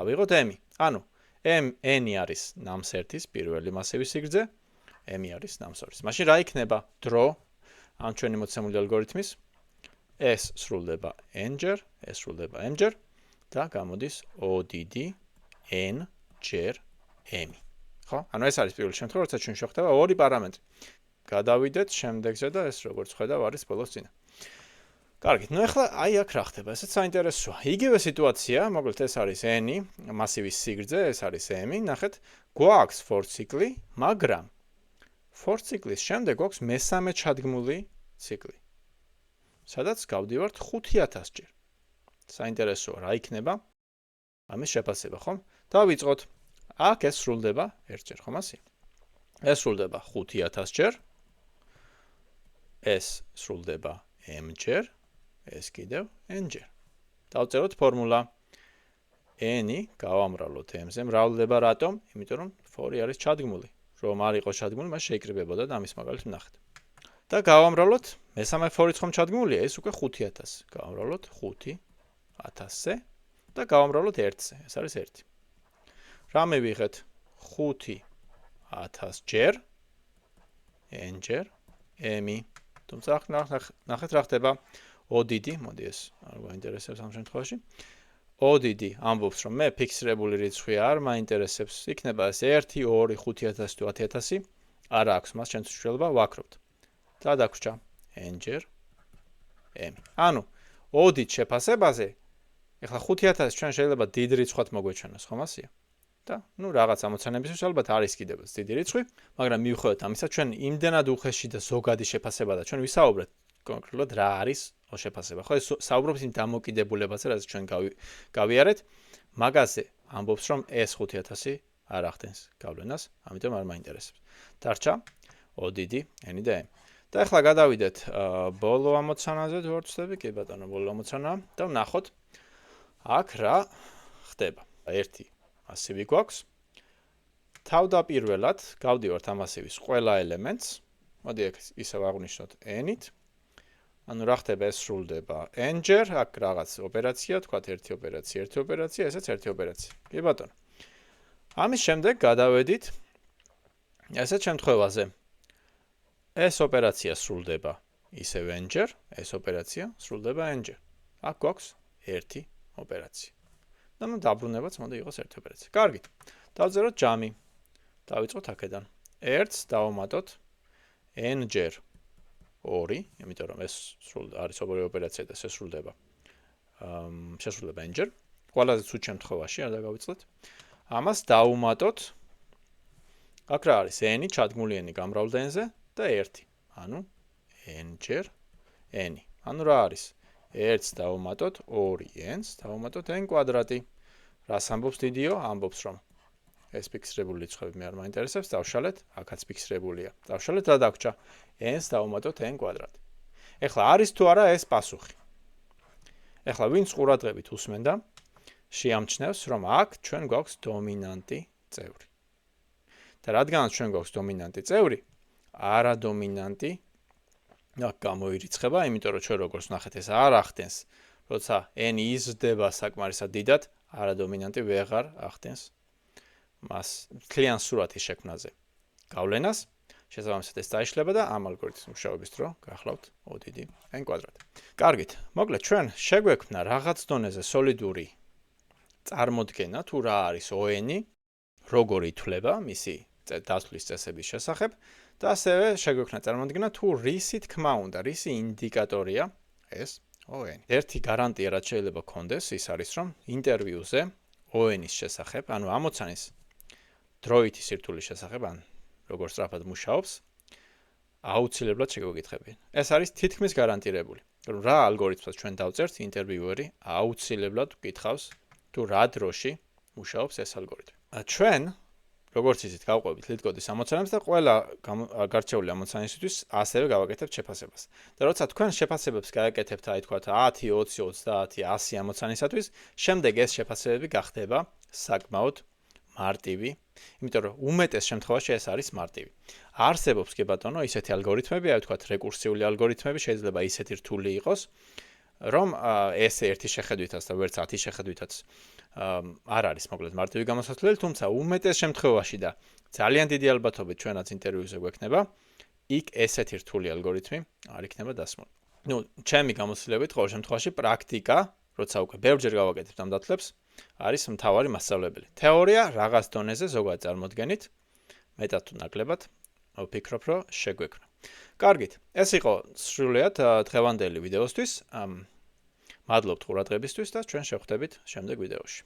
ავიღოთ m-ი. ანუ n-ი არის ნამს 1-ის პირველი მასივის სიგრძე, m-ი არის ნამს 2-ის. მაშინ რა იქნება დრო ამ ჩვენი მოცემული ალგორითმის? S სრულდება n-ჯერ, S სრულდება m-ჯერ და გამოდის O დიდი n ჯერ m-ი. ხო? ანუ ეს არის პირველი შემთხვევა, როცა ჩვენ შევხვდება ორი პარამეტრი. გადავიდეთ შემდეგზე და ეს როგორც ხედავ არის ბოლოს წინა. კარგით, ნუ ახლა აი აქ რა ხდება, ესეც საინტერესოა. იგივე სიტუაცია, მოკლედ ეს არის n-ი, მასივის სიგრძე, ეს არის m-ი, ნახეთ, გვაქვს for ციკლი, მაგრამ for ციკლის შემდეგ გვაქვს მესამე ჩადგმული ციკლი. სადაც გავდივართ 5000-ჯერ. საინტერესოა, რა იქნება ამის შეფასება, ხომ? დავიწყოთ. აქ ეს სრულდება 1-ჯერ, ხომ ასე? ეს სრულდება 5000-ჯერ. ეს სრულდება m-ჯერ, ეს კიდევ n-ჯერ. დავწეროთ ფორმულა. n-ი გავამრავლოთ m-ზე, მრავლდება რატომ? იმიტომ რომ for-ი არის ჩადგმული. რომ არ იყოს ჩადგმული, მას შეიკრიბებოდა და ამის მაგალითს ვნახეთ. და გავამრავლოთ, მესამე for-იც ხომ ჩადგმულია, ეს უკვე 5000. გავამრავლოთ 5000-ზე და გავამრავლოთ 1-ზე, ეს არის 1. რა მივიღეთ? 5000-ჯერ n-ჯერ m-ი. თუმცა ნახეთ რა ხდება. O დიდი, მოდი ეს არ გვაინტერესებს ამ შემთხვევაში. O დიდი ამბობს, რომ მე ფიქსირებული რიცხვი არ მაინტერესებს, იქნება ეს 1, 2, 5000 თუ 10000, არ აქვს მას ჩემს მნიშვნელობა, ვაკრობთ. და დაგვრჩა n-ჯერ m. ანუ O-ით შეფასებაზე, ეხლა 5000 ჩვენ შეიძლება დიდ რიცხვად მოგვეჩვენოს, ხომ ასეა? და ნუ რაღაც ამოცანებისთვის ალბათ არის კიდევ დიდი რიცხვი, მაგრამ მივხვდეთ ამისა, ჩვენ იმდენად უხეში და ზოგადი შეფასება და ჩვენ ვისაუბრეთ კონკრეტულად რა არის შეფასება. ხო, ეს საუბრობს იმ დამოკიდებულებაზე, რაც ჩვენ გავიარეთ. მაგაზე ამბობს, რომ ეს 5000 არ ახდენს გავლენას, ამიტომ არ მაინტერესებს. დარჩა O დიდი, n და m. და ახლა გადავიდეთ ბოლო ამოცანაზე, თუ არ ვცდები, კი ბატონო, ბოლო ამოცანა და ვნახოთ აქ რა ხდება. ერთი მასივი გვაქვს. თავდაპირველად გავდივართ ამ მასივის ყველა ელემენტს. მოდი აქ ისევ აღვნიშნოთ n-ით. ანუ რა ხდება, ეს სრულდება n-ჯერ, აქ რაღაც ოპერაცია, თქვათ ერთი ოპერაცია, ესეც ერთი ოპერაცია. კი ბატონო. ამის შემდეგ გადავედით ესეთ შემთხვევაზე. ეს ოპერაცია სრულდება ისევ n-ჯერ, ეს ოპერაცია სრულდება n-ჯერ. აქ გვაქვს ერთი ოპერაცია. და ნუ დაბრუნებაც მოდი იყოს ერთი ოპერაცია. კარგით. დავწეროთ ჯამი. დავიწყოთ აქედან. 1-ს დავუმატოთ n-ჯერ 2, იმიტომ რომ ეს არის ორი ოპერაცია და შესრულდება n-ჯერ. ყველაზე ცუდ შემთხვევაში არ დაგავიწყდეთ. ამას დავუმატოთ აქ რა არის n-ი ჩადგმული n-ი გამრავლდა n-ზე და 1. ანუ n-ჯერ n. ანუ რა არის 1-ს დავუმატოთ 2n-ს დავუმატოთ n კვადრატი. რას ამბობს დიდიო? ამბობს რომ ეს ფიქსირებული რიცხვები მე არ მაინტერესებს, დავშალეთ, აქაც ფიქსირებულია. დავშალეთ რა დაგვრჩა? n-ს დავუმატოთ n კვადრატი. ეხლა არის თუ არა ეს პასუხი? ეხლა ვინც ყურადღებით უსმენდა, შეამჩნევს, რომ აქ ჩვენ გვაქვს დომინანტი წევრი. და რადგანაც ჩვენ გვაქვს დომინანტი წევრი, არადომინანტი აქ გამოირიცხება, იმიტომ რომ ჩვენ როგორც ნახეთ, ეს არ ახდენს, როცა n იზრდება საკმარისად დიდად, არადომინანტი ვეღარ ახდენს მას მთლიან სურათის შექმნაზე გავლენას. შესაბამისად ეს დაიშლება და ამ ალგორითმის მუშაობის დრო გახლავთ ODD n კვადრატი. კარგით, მოკლედ ჩვენ შეგვექმნა რაღაც დონეზე სოლიდური წარმოდგენა თუ რა არის ON-ი, როგორ ითვლება მისი დაცვლის წესების შესახებ და ასევე შეგვექმნა წარმოდგენა თუ რისი თქმა უნდა, რისი ინდიკატორია ეს ON. ერთი გარანტია რაც შეიძლება გქონდეს ის არის რომ ინტერვიუზე ON-ის შესახებ, ანუ ამოცანის დროითი სირთულის შესახებ, ან როგორ სწრაფად მუშაობს, აუცილებლად შეგვეკითხებიან. ეს არის თითქმის გარანტირებული. რომ რა ალგორითმსაც ჩვენ დავწერთ, ინტერვიუერი აუცილებლად გკითხავს თუ რა დროში მუშაობს ეს ალგორითმი. ჩვენ როგორც იცით, გავყვებით ლიდკოდის ამოცანებს და ყველა გარჩეული ამოცანისთვის ასევე გავაკეთებთ შეფასებას. და როცა თქვენ შეფასებებს გააკეთებთ, აი თქვათ 10, 20, 30, 100 ამოცანისათვის, შემდეგ ეს შეფასებები გახდება საკმაოდ მარტივი, იმიტომ რომ უმეტეს შემთხვევაში ეს არის მარტივი. არსებობს კი ბატონო ისეთი ალგორითმები, აი თქვათ რეკურსიული ალგორითმები, შეიძლება ისეთი რთული იყოს, რომ ეს ერთი შეხედვითაც და ვერც 10 შეხედვითაც არ არის მოკლედ მარტივი გამოსასვლელი, თუმცა უმეტეს შემთხვევაში და ძალიან დიდი ალბათობით ჩვენაც ინტერვიუზე გვექნება, იქ ესეთი რთული ალგორითმი არ იქნება დასმული. ნუ, ჩემი გამოცდილებით ყოველ შემთხვევაში პრაქტიკა, როცა უკვე ბევრჯერ გავაკეთებთ ამ დათვლებს, არის მთავარი მასწავლებელი. თეორია რაღაც დონეზე ზოგადად წარმოდგენით, მეტად თუ ნაკლებად ვფიქრობ, რომ შეგვექმნა. კარგით, ეს იყო სრულიად დღევანდელი ვიდეოსთვის. მადლობთ ყურადღებისთვის და ჩვენ შევხვდებით შემდეგ ვიდეოში.